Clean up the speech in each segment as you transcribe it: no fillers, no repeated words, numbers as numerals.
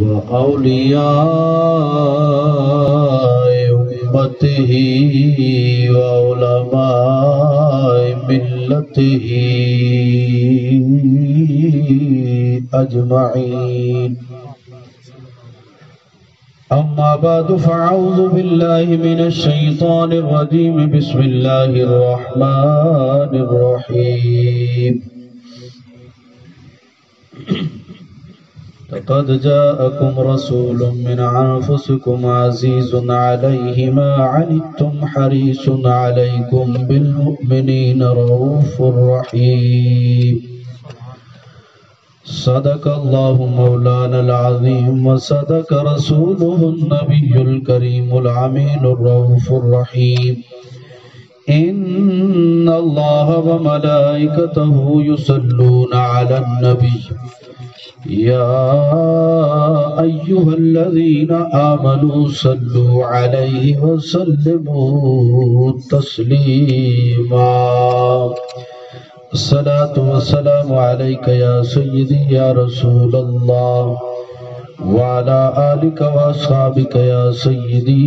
وأولياء أمته وعلماء ملته أجمعين. أما بعد فأعوذ بالله من الشيطان الرجيم. بسم الله الرحمن الرحيم. لقد جاءكم رسول من أنفسكم عزيز عليه ما عنتم حريص عليكم بالمؤمنين رؤوف رحيم. صدق الله مولانا العظيم وصدق رسوله النبي الكريم الأمين الرؤوف الرحيم. إن الله وملائكته يصلون على النبي يا أيها الذين آمنوا صلوا عليه وسلموا تسليما. الصلاة والسلام عليك يا سيدي يا رسول الله وعلى آلك وأصحابك يا سيدي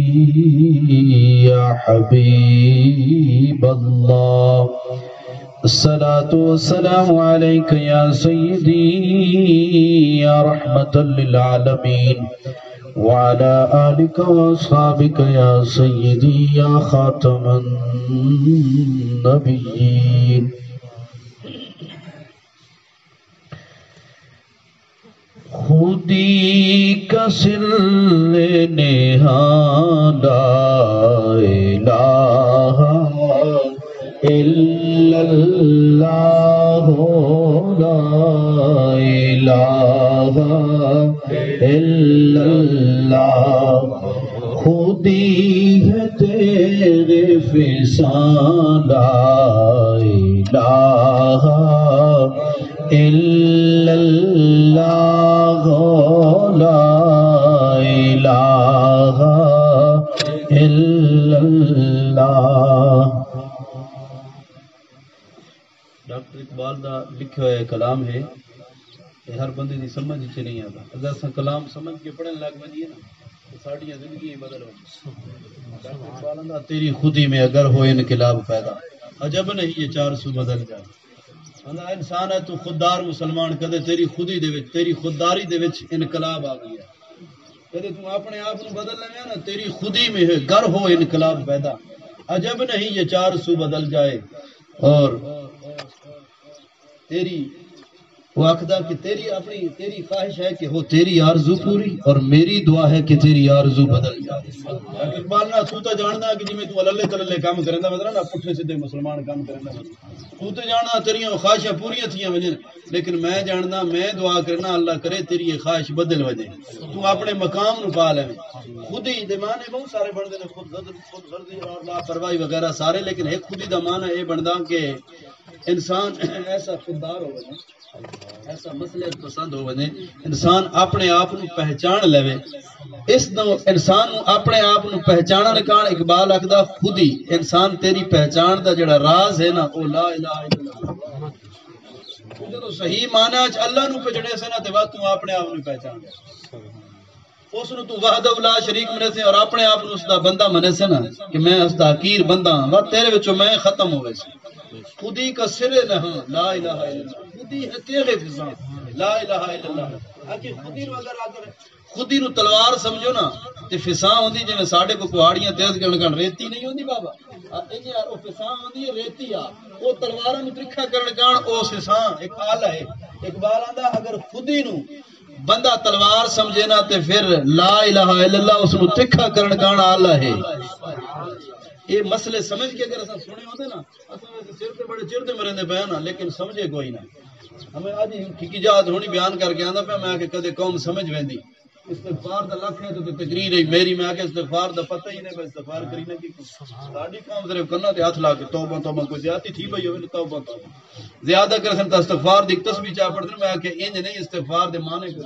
يا حبيب الله. الصلاة والسلام عليك يا سيدي يا رحمة للعالمين وعلى آلك وأصحابك يا سيدي يا خاتم النبيين. خودی کا سر نہاد لا الہ الا اللہ لا الہ الا اللہ. خودی ہے تیرے فسان لا الہ الا اللہ لا الہ الا اللہ. ڈاکٹر اقبال دا لکھا ہوا کلام ہے کہ ہر بندے دی سمجھ چ نہیں آتا. اگر اساں کلام سمجھ کے پڑھن لگ وجیے نا تو ساڈیاں زندگیاں بدل وجے. ڈاکٹر اقبال دا تیری خودی میں اگر ہو انقلاب پیدا عجب نہیں یہ 400 بدل جائے. انسان ہے تو خوددار مسلمان کدے تیری خودی دے وچ تیری خودداری دے وچ انقلاب آ گیا. کدے تو اپنے آپ نو بدل لے نا تیری خودی میں ہے گر ہو انقلاب پیدا. عجب نہیں یہ 400 بدل جائے. اور تیری وہ آخدا کہ تیری اپنی تیری خواہش ہے کہ ہو تیری آرزو پوری اور میری دعا ہے کہ تیری آرزو بدل جائے. اقبال نا تو تے جاندا کہ جویں تو اللہ تلے کام کرندا مطلب نا پٹھے سیدھے مسلمان کام کرندا تو تے جاندا تیریاں خواہشاں پوریاں تھیاں وجن لیکن میں جاندا میں دعا کرنا اللہ کرے تیری یہ خواہش بدل وجے تو اپنے مقام نو پا لے. خودی دے معنی بہت سارے بندے نے خود غرضی اور لاپرواہی وغیرہ سارے لیکن ایک خودی دا معنی اے بندا کہ انسان ایسا خوددار ہو وجے ایسا مصلحت پسند ہو وجے انسان اپنے آپ نو پہچان لے. اس نو انسان نو اپنے آپ نو پہچانن کان اقبال آکھدا خودی انسان تیری پہچان دا جڑا راز ہے نا او لا الہ الا اللہ. جدو صحیح معنی وچ اللہ نو پہچانے سے نا تے وا تو اپنے آپ نو پہچان لے. اس نو تو وحدہ لا شریک منے سے اور اپنے آپ نو اس دا بندہ منے سے نا کہ میں اس دا حقیر بندہ ہاں وا تیرے وچوں میں ختم ہوئے سے. خودی کا سر نہاں لا الہ الا اللہ. خودی ہے تیرے فضان لا الہ الا اللہ. اکی خودی نو اگر اگر خودی نو تلوار سمجھو نا تے فساں ہوندی جویں ساڈے کو پہاڑیاں تیز کرن ریتی نہیں ہوندی بابا اے یار او فساں ہوندی ہے ریتی آ او تلواراں نو ترکھا کرن کان او فساں ایک آلہ ہے. اقبال آندا اگر خودی نو بندہ تلوار سمجھے نا تے پھر لا الہ الا اللہ اس نو ترکھا کرن کان آلہ ہے. یہ مسئلے سمجھ کے اگر اساں سنے ہوندے نا اساں ویسے سر تے بڑے چڑ تے مرندے پے نا لیکن سمجھے کوئی نہ. ہمیں اج ٹھیک جات ہونی بیان کر کے آندا پیا میں کہ کدے قوم سمجھ ویندی استغفار دا لکھ ہے تو تقریر ہے میری میں کہ استغفار دا پتہ ہی نہیں استغفار کرینا کی ساڈی قوم صرف کرنا تے ہاتھ لا کے توبہ توبہ کوئی زیادتی تھی بھئی ہوے توبہ توبہ زیادہ کرسن تا استغفار دی تسبیح چا پڑھن میں کہ انج نہیں استغفار دے معنی کو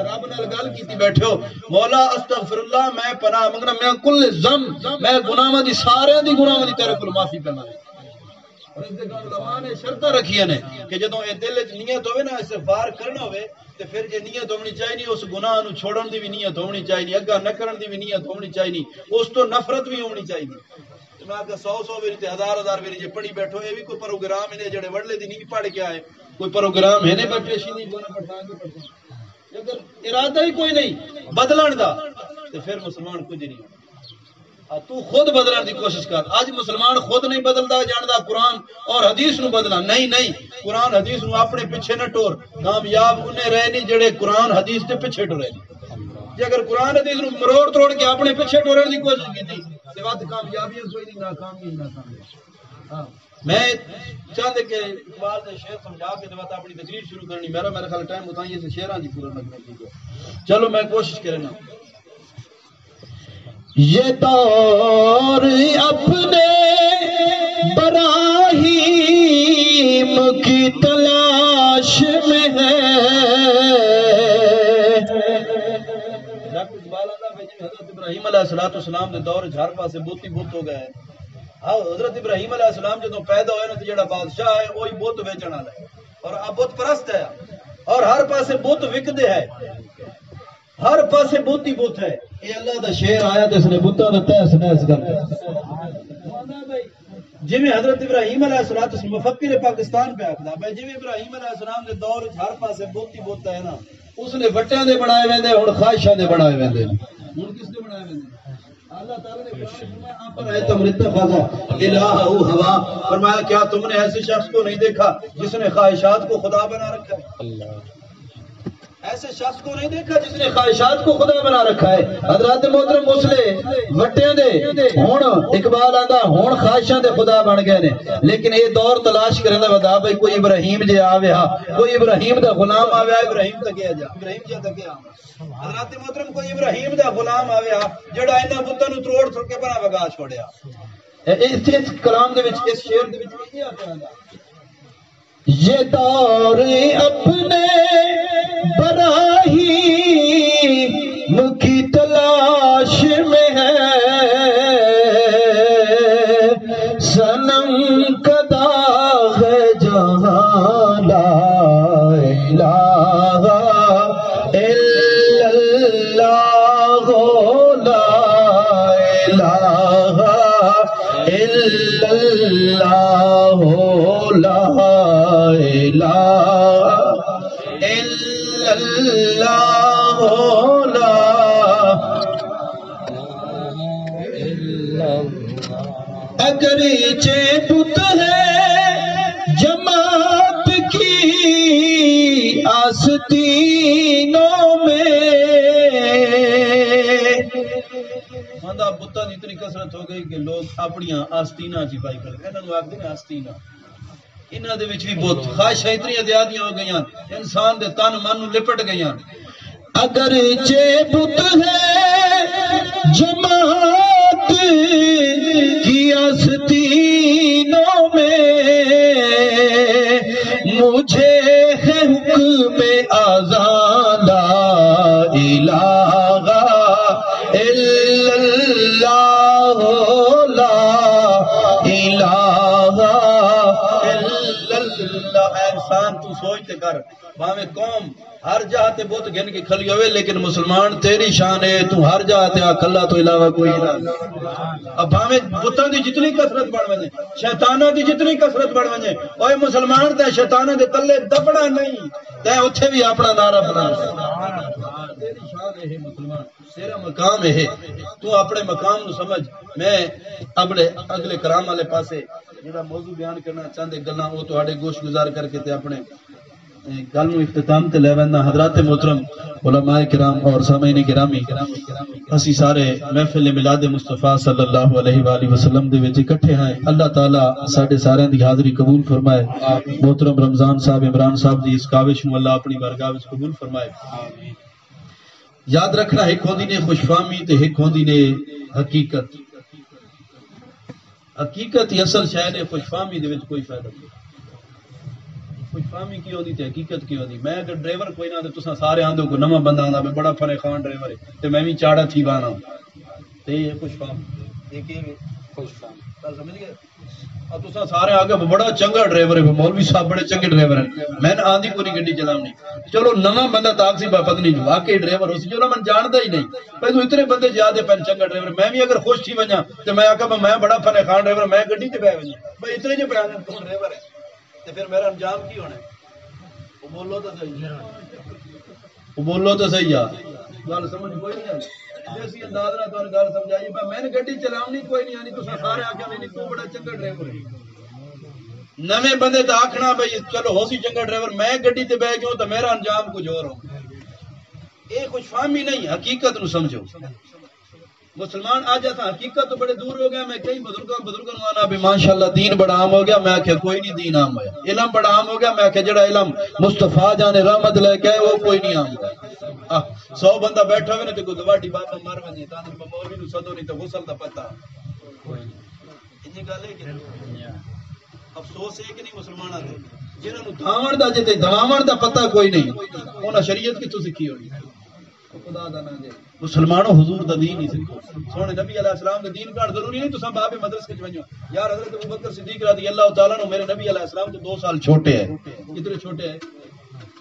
رب نال گل کیتی بیٹھو مولا استغفر اللہ میں پناہ منگنا میں کل ذنب میں گناہاں دی سارے دی گناہاں دی تیرے کول معافی کرنا اور اس کے علماء نے شرطیں رکھی نے کہ جدوں اے دل وچ نیت ہوے نا استغفار کرنا ہوے تے پھر جے نیت ہونی چاہیے اس گناہ نو چھوڑن دی بھی نیت ہونی چاہیے، اگا نہ کرن دی بھی نیت ہونی چاہیے، اس تو نفرت بھی ہونی چاہیے۔ میں کہ 100 ویری تے 1000 ویری جے پڑھی بیٹھو اے بھی کوئی پروگرام ہے جڑے وڑلے دی نہیں پڑھ کے آئے، کوئی پروگرام ہے نے بیٹھے نہیں گنا پڑھا کے پڑھا، اگر ارادہ ہی کوئی نہیں بدلن دا تے پھر مسلمان کچھ نہیں۔ تو خود بدلن دی کوشش کر۔ آج مسلمان خود نہیں بدلدا جاندا قرآن اور حدیث نو بدلنا، نہیں قرآن حدیث نو اپنے پیچھے نہ ٹور، کامیاب انہیں رہے نہیں جڑے قرآن حدیث دے پیچھے ٹورے۔ جے اگر قرآن حدیث نو مروڑ توڑ کے اپنے پیچھے ٹورن دی کوشش کیتی تے وقت کامیابی کوئی نہیں، ناکامی ناکامی۔ ہاں میں چاہتے کہ اقبال نے شعر سمجھا کے تے وقت اپنی تقریر شروع کرنی، میرا خیال ٹائم بتائیے تے شعراں دی پورا لگنا چاہیے۔ چلو میں کوشش کرنا۔ یہ دور اپنے براہیم کی تلاش میں ہے۔ حضرت ابراہیم علیہ السلام کے دور ہر پاسے بت ہی بت ہو گئے۔ حضرت ابراہیم علیہ السلام جدوں پیدا ہوئے نا تو جڑا بادشاہ ہے وہی بت ویچن والا ہے اور اب بت پرست ہے اور ہر پاسے بت وکدے ہے، ہر پاسے بت ہی بت ہے۔ یہ اللہ دا شعر آیا تو اس نے بتاں دا تہس نہس کر جی حضرت ابراہیم علیہ السلام مفکر پاکستان پہ آخدا بھائی جی ابراہیم علیہ السلام کے دور ہر پاسے بت ہی بت ہے نا، اس نے وٹیاں دے بنائے ویندے ہن خواہشاں دے بنائے ویندے، ہن کس نے بنائے ویندے؟ اللہ تعالیٰ نے فرمایا تم اتخذا الہہ ہوا، فرمایا کیا تم نے ایسے شخص کو نہیں دیکھا جس نے خواہشات کو خدا بنا رکھا ہے؟ ایسے شخص کو نہیں دیکھا جس نے خواہشات کو خدا بنا رکھا ہے۔ حضرات محترم مسلے وٹیاں دے ہون اقبال آندا ہون خواہشاں دے خدا بن گئے نے، لیکن یہ دور تلاش کرنے دا ودا بھائی کوئی ابراہیم جے آوے ہا، کوئی ابراہیم دا غلام آوے، ابراہیم تکیا جا ابراہیم جا تکیا۔ حضرات محترم کوئی ابراہیم دا غلام آوے ہا جڑا انہاں بتاں نو تروڑ تھڑ کے بنا وگا چھوڑیا۔ اس کلام دے وچ اس شعر دے وچ یہ آتا ہے یہ دور اپنے براہیم کی تلاش میں ہے، صنم کدا ہے جہاں لا الہ الا اللہ، لا الہ الا اللہ، لا الہ الا اللہ۔ اگرچہ بت ہے جماعت کی آستینوں میں، ماندہ بتاں دی اتنی کثرت ہو گئی کہ لوگ اپنی آستینہ چھپائی کر گئے، انہوں آگے نے آستینہ، انہاں دے وچ بھی بہت خواہشاں اتنی زیادیاں ہو گئیاں انسان دے تن من نوں لپٹ گئیاں۔ اگرچہ بت ہے جماعت کی آستینوں میں، مجھے ہے حکم اذان لا الہ الا اللہ، لا الہ الا اللہ۔ انسان تو سوچتے کر باویں قوم ہر جہاں تے بت گن کے کھلی ہوئے لیکن مسلمان تیری شان ہے، تو ہر جہاں تے آکھ اللہ تو علاوہ کوئی الہ نہیں۔ اب باویں بتاں دی جتنی کثرت بڑھ ونے، شیطاناں دی جتنی کثرت بڑھ ونے، اوے مسلمان تے شیطاناں دے تلے دبنا نہیں، تے اوتھے بھی اپنا نعرہ بنا۔ تیری شان ہے مسلمان، تیرا مقام ہے، تو اپنے مقام نو سمجھ۔ میں اپنے اگلے کرام والے پاسے جڑا موضوع بیان کرنا چاہندے گلاں وہ تواڈے گوش گزار کر کے تے اپنے گل نو اختتام تے لے ویندا۔ حضرات محترم علماء کرام اور سامعین گرامی، اسی سارے محفل میلاد مصطفیٰ صلی اللہ علیہ وآلہ وسلم دے وچ اکٹھے ہیں۔ اللہ تعالیٰ ساڈے سارے دی حاضری قبول فرمائے۔ محترم رمضان صاحب عمران صاحب دی اس کاوش نو اللہ اپنی بارگاہ وچ قبول فرمائے۔ یاد رکھنا ایک ہوندی نے خوش فہمی تے ایک ہوندی نے حقیقت۔ حقیقت ہی اصل شے نے، خوش فہمی دے وچ کوئی فائدہ نہیں۔ خوش فہمی کی ہوندی تے حقیقت کی ہوندی۔ میں اگر ڈرائیور کوئی نہ تے تساں سارے آندے ہو کوئی نواں بندہ آندا میں بڑا فن خان ڈرائیور ہے تے میں بھی چاڑا تھی بانا تے یہ خوش فہمی، یہ کہ خوش فہمی۔ گل سمجھ گئے اور تساں سارے آگے بڑا چنگا ڈرائیور ہے مولوی صاحب بڑے چنگے ڈرائیور ہیں میں نے آندھی کوئی گڈی چلاونی چلو نواں بندہ تاکسی پتہ نہیں واقعی ڈرائیور ہو سی جو من جاندا ہی نہیں پہلو اتنے بندے زیادہ پن چنگا ڈرائیور میں بھی اگر خوش تھی ونجا تے میں آکھا میں بڑا فن خان ڈرائیور میں گڈی تے بیٹھ ونجا بھائی اتنے جو بیان تو ڈرائیور ہے تے پھر میرا انجام کی ہونا ہے وہ بولو تو صحیح وہ بولو تو صحیح یار گل سمجھ کوئی نہیں آئی جیسی انداز نہ تو گل سمجھائی میں نے گڈی چلاونی کوئی نہیں آنی تو سارے آکھیا نہیں تو بڑا چنگا ڈرائیور ہے نویں بندے تو آکھنا بھائی چلو ہو سی چنگا ڈرائیور میں گڈی تے بیٹھ گیا تو میرا انجام کچھ اور ہو یہ کچھ فہمی نہیں حقیقت نو سمجھو مسلمان آ جاتا حقیقت تو بڑے دور ہو گیا میں کئی بزرگوں آنا بھی ماشاءاللہ دین بڑا عام ہو گیا میں آکھیا کوئی نہیں دین عام ہوا علم بڑا عام ہو گیا میں آکھیا جڑا علم مصطفیٰ جان رحمت لے کے وہ کوئی نہیں عام ہوا 100 بندہ بیٹھا ہوئے نا تے کوئی دواٹی بابا مر ونجے تاں مولوی نو سدو نہیں تے غسل دا پتہ انہی گل ہے کہ افسوس ہے کہ نہیں مسلماناں دے جنہاں نو دھاون دا جے دھاون دا پتہ کوئی نہیں انہاں شریعت کتھوں سکھی ہوئی خدا دا نام دے مسلمانوں حضور دا دین ہی سکھو سونے نبی علیہ السلام دا دین پڑھ ضروری نہیں تساں باب مدرسے وچ ونجو یار حضرت ابوبکر صدیق رضی اللہ تعالیٰ عنہ میرے نبی علیہ السلام تو 2 سال چھوٹے ہیں کتنے چھوٹے ہیں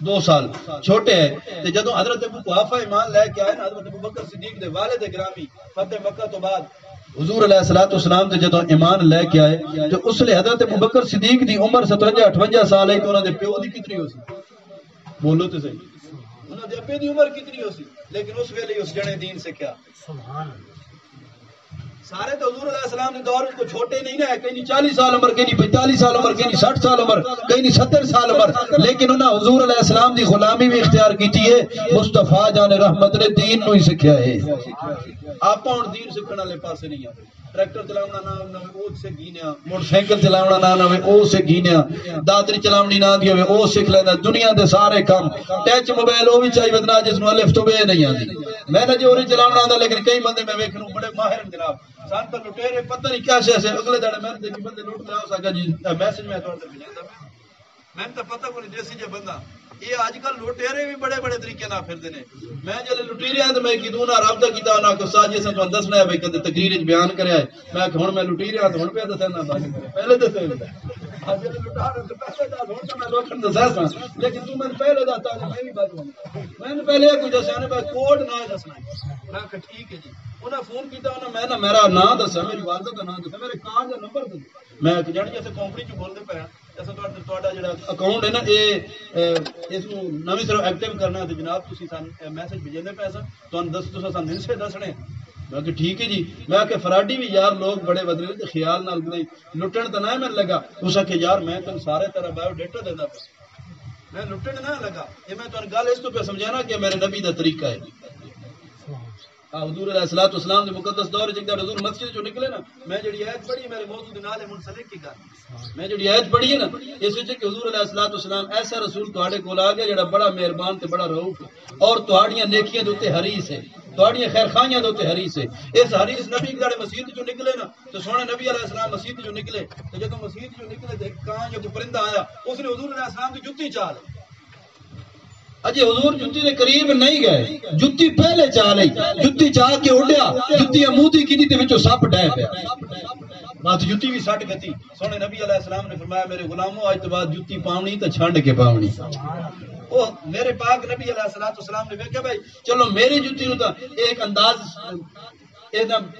2 سال چھوٹے ہیں تے جدوں حضرت ابو قحافہ ایمان لے کے آئے نا حضرت ابوبکر صدیق دے والد گرامی فتح مکہ تو بعد حضور علیہ السلام تے جدوں ایمان لے کے آئے جو اس لیے حضرت ابوبکر صدیق دی عمر 57-58 سال ہے تو انہاں دے پیو دی کتنی ہو سی بولو تے صحیح انہاں دے ابے دی عمر کتنی ہو سی لیکن اس ویلے اس جنے دین سے کیا سبحان سارے تو حضور علیہ السلام نے دور کو چھوٹے نہیں نا کہیں نہیں 40 سال عمر کہیں نہیں 45 سال عمر کہیں نہیں 60 سال عمر کہیں نہیں 70 سال عمر لیکن انہاں حضور علیہ السلام دی غلامی بھی اختیار کیتی ہے مصطفیٰ جان رحمت نے دین نو ہی سکھیا ہے آپ ہن دین سکھن والے پاسے نہیں آ ٹریکٹر چلاونا نہ او سے گینیا موٹر سائیکل چلاونا نہ او سے گینیا دادری چلاونی نہ دی ہوے او سکھ لیندا دنیا دے سارے کام ٹچ موبائل او بھی چاہیے ودنا جس نو الف تو بے نہیں آندی میں نہ جو چلاونا آندا لیکن کئی بندے میں ویکھنوں بڑے ماہر جناب سان تو لٹیرے پتہ نہیں کیا شے اگلے دڑے میں دیکھی بندے لوٹ لے ہو سکا جی میسج میں توڑ تے بھیجدا میں تو پتہ کوئی دیسی جے بندہ یہ آج کل لٹیرے بھی بڑے بڑے طریقے نہ پھردے نے میں جلے لٹیرے ہیں تو میں کدوں نہ رابطہ کیتا نہ کو ساجے سے تو دسنا ہے بھائی کدے تقریر وچ بیان کریا ہے میں کہ ہن میں لٹیرے ہاں تو ہن پہ دسنا پہلے دسے اج لٹا رہے تو پہلے دا ہن تو میں لوکاں نوں دساں لیکن تو میں پہلے دستا میں بھی بات میں نے پہلے کوئی دسیا نے بس کوڈ نہ دسنا میں کہ ٹھیک ہے جی انہاں فون کیتا انہاں میں نہ میرا نام دسیا میری والدہ دا نام دسیا میرے کارڈ دا نمبر دے میں کہ جڑی اسے کمپنی چ بول دے پیا ایسا تہاڈا جڑا اکاؤنٹ ہے نا اس نو نویں طرح ایکٹیو کرنا تے جناب تسی سان میسج بھیجنے پیسہ تہن دس تساں سان دن سے دسنے میں کہ ٹھیک ہے جی میں کہ فراڈی بھی یار لوگ بڑے بدلے تے خیال نال نہیں لٹن تے نہ میں لگا اس کہ یار میں تن سارے طرح بایو ڈیٹا دیندا میں لٹن نہ لگا یہ میں تہن گل اس تو پہ سمجھانا کہ میرے نبی دا طریقہ ہے حضور علیہ الصلوۃ والسلام دے مقدس دور وچ جب حضور مسجد جو نکلے نا میں جڑی ایت پڑھی میرے موضوع دے نال منسلک کی گل میں جڑی ایت پڑھی ہے نا اس وچ کہ حضور علیہ الصلوۃ والسلام ایسا رسول تواڈے کول آ گیا جڑا بڑا مہربان تے بڑا رؤوف اور تواڈیاں نیکیاں دے اوتے حریص ہے تواڈیاں خیر خواہیاں دے اوتے حریص ہے اس حریص نبی دے مسجد جو نکلے نا تو سونے نبی علیہ السلام مسجد جو نکلے تو جب مسجد جو نکلے تے کان جو پرندہ آیا اس نے حضور علیہ السلام کی جُتی چال اجے حضور جُتی دے قریب نہیں گئے جُتی پہلے چا لئی جُتی چا کے اڈیا جُتی امودی کیتی تے وچوں سپ ڈے پیا بات جُتی بھی سٹ گتی سونے نبی علیہ السلام نے فرمایا میرے غلاموں اج تو بعد جُتی پاونی تے چھنڈ کے پاونی او میرے پاک نبی علیہ الصلوۃ والسلام نے کہا بھائی چلو میری جُتی نو تا ایک انداز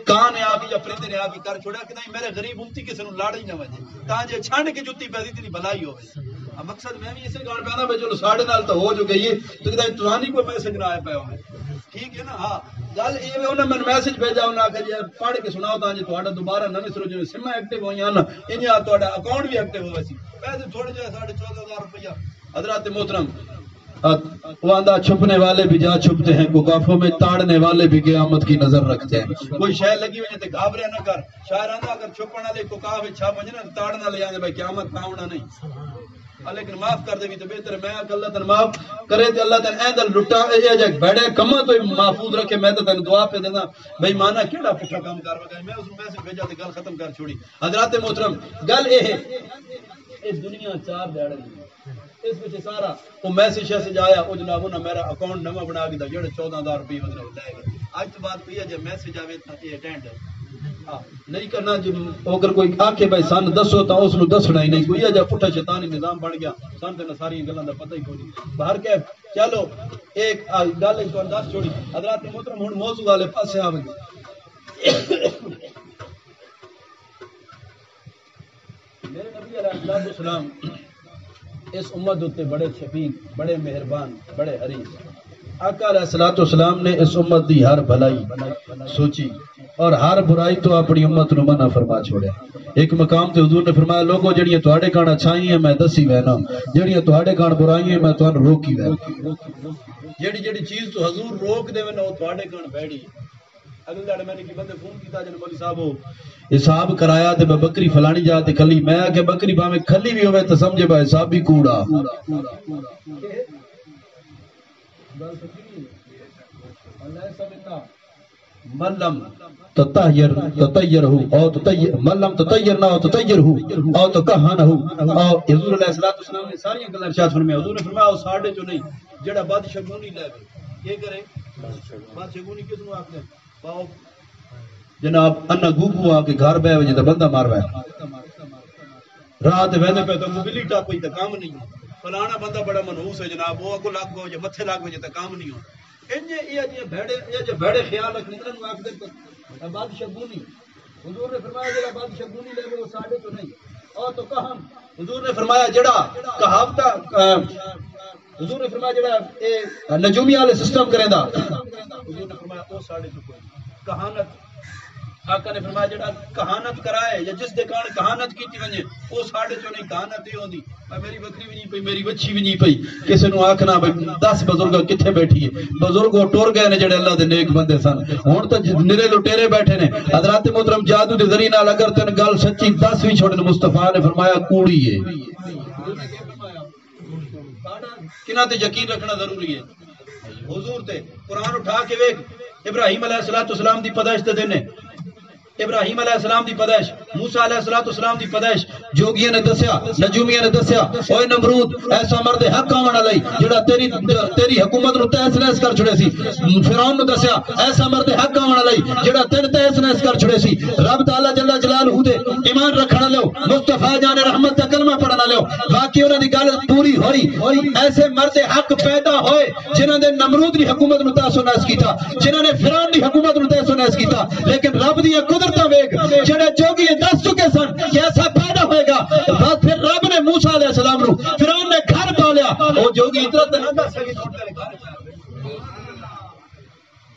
کان آ کے یا پرندے نے آ کے کر چھوڑا کہ نہیں میرے غریب امتی کسی نو لاڑ ہی نہ وجے تاں جے چھنڈ کے جُتی پی دی بھلائی ہوے مقصد میں بھی اسے گل پہنا بھائی چلو ساڑھے نال تو ہو جو گئی ہے تو کہتا ہے ترانی کوئی میسج نہ آیا پہ ہوئے ٹھیک ہے نا ہاں گل یہ ہے انہوں نے میسج بھیجا انہوں نے کہا پڑھ کے سناؤ تاں جی تھوڑا دوبارہ نویں سرو جو سمہ ایکٹیو ہوئی ہیں نا انہیں آ تھوڑا اکاؤنٹ بھی ایکٹیو ہوئے سی پیسے تھوڑے جو 14,500 روپیہ حضرات محترم واندہ چھپنے والے بھی جا چھپتے ہیں گافوں میں تاڑنے والے بھی قیامت کی نظر رکھتے ہیں کوئی شے لگی ہوئی تے گھابرے نہ کر شاعر آندا اگر چھپن والے کوکاف چھا ونجنا تاڑنا لے آندے بھائی قیامت پاونا نہیں لیکن معاف کر دے بھی تو بہتر میں اللہ تعالی معاف کرے تے اللہ تعالی ایندل لٹا اے جے بڑے کما تو محفوظ رکھے میں تے تینوں دعا پہ دینا بھائی مانا کیڑا پٹھا کام کر وگا میں اس میسج بھیجا تے گل ختم کر چھوڑی حضرات محترم گل اے ہے اس دنیا 4 دیہڑے اس وچ سارا وہ میسج سے آیا او جناب انہاں میرا اکاؤنٹ نواں بنا کے دا جڑے 14,000 روپے ودے لے گئے اج تو بات پئی ہے جے میسج آوے تے اٹینڈ نہیں کرنا اگر کوئی آکے بھائی سن دسو تو اس نو دسنا ہی نہیں کوئی اجا پٹھا شیطانی نظام بن گیا سن تے ساری گلاں دا پتہ ہی کوئی نہیں باہر کے چلو ایک گل ایک اور دس چھوڑی حضرات محترم ہن موضوع والے پاسے آ گئے میرے نبی علیہ السلام اس امت تے بڑے شفیق بڑے مہربان بڑے حریص آقا علیہ السلام نے اس امت دی ہر بھلائی سوچی اور ہر برائی تو اپنی امت نو منع فرما چھوڑیا ایک مقام تے حضور نے فرمایا لوگو جڑیاں تواڈے کان اچھائی ہیں میں دسی وینا جڑیاں تواڈے کان برائی ہیں میں تانوں روکی وینا جڑی جڑی چیز تو حضور روک دے وینا او تواڈے کان بیڑی اگلے دن میں نے کی بندے فون کیتا جن مولوی صاحب حساب کرایا تے بکری فلانی جا تے کھلی میں کہ بکری باویں کھلی بھی ہوے تے سمجھے با حساب بھی کوڑا ملم تطیرہو او تطیر ملم تطیرنا او تطیرہو او تکہنہو او حضور علیہ السلام نے ساری گلاں ارشاد فرمایا حضور نے فرمایا او ساڈے چوں نہیں جڑا بد شگونی لے کے کرے بد شگونی کس نو آکھدے باو جناب انا گوگو آ کے گھر بیٹھ وجے تے بندہ مار وے رات ویندے پے تو بلی ٹاپئی تے کام نہیں فلانا بندہ بڑا منحوس ہے جناب وہ اگو لگ گو جے متھے لگ وجے تے کام نہیں ہو انجے یہ بھڑے خیال رکھنے نو آکھ دے بد شگونی حضور نے فرمایا جڑا بد شگونی لے وہ ساڈے تو نہیں اور تو کہم حضور نے فرمایا جڑا کہاوت حضور نے فرمایا جڑا اے نجومی والے سسٹم کریندا حضور نے فرمایا او ساڈے تو کوئی کہانت آقا نے فرمایا جڑا کہانت کرائے یا جس دے کان کہانت کیتی ونجے او ساڈے چوں نہیں کہانت ہی ہوندی میری بکری بھی نہیں پئی میری بچی بھی نہیں پئی کسے نو آکھنا بھئی 10 بزرگ کتھے بیٹھی ہے بزرگ ٹر گئے نے جڑے اللہ دے نیک بندے سن ہن تے نرے لٹیرے بیٹھے نے حضرات محترم جادو دے ذریعے نال اگر تن گل سچی 10 وی چھوڑن مصطفی نے فرمایا کوڑی ہے کنا تے یقین رکھنا ضروری ہے حضور تے قرآن اٹھا کے ویکھ ابراہیم علیہ السلام دی پیدائش تے دن ابراہیم علیہ السلام دی پیدائش موسیٰ علیہ السلام دی پیدائش جوگیاں نے دسیا نجومیاں نے دسیا اوے نمرود ایسا مرد حق آون والا جڑا تیری حکومت نو تہس نہس کر چھڑے سی فرعون نو دسیا ایسا مرد حق آون والا جڑا تین تہس نہس کر چھڑے سی رب تعالی جل جلالہ دے ایمان رکھنا لو مصطفی جان رحمت دا کلمہ پڑھنا لو باقی انہاں دی گل پوری ہوئی ایسے مرد حق پیدا ہوئے جنہاں نے نمرود دی حکومت نو تہس نہس کیتا جنہاں نے فرعون دی حکومت نو تہس نہس کیتا لیکن رب دی جڑے جوگی دس چکے سن کہ ایسا پیدا ہوئے گا بس پھر رب نے موسیٰ علیہ السلام نو فرعون نے گھر پالیا وہ جوگی اتنا نہ سکی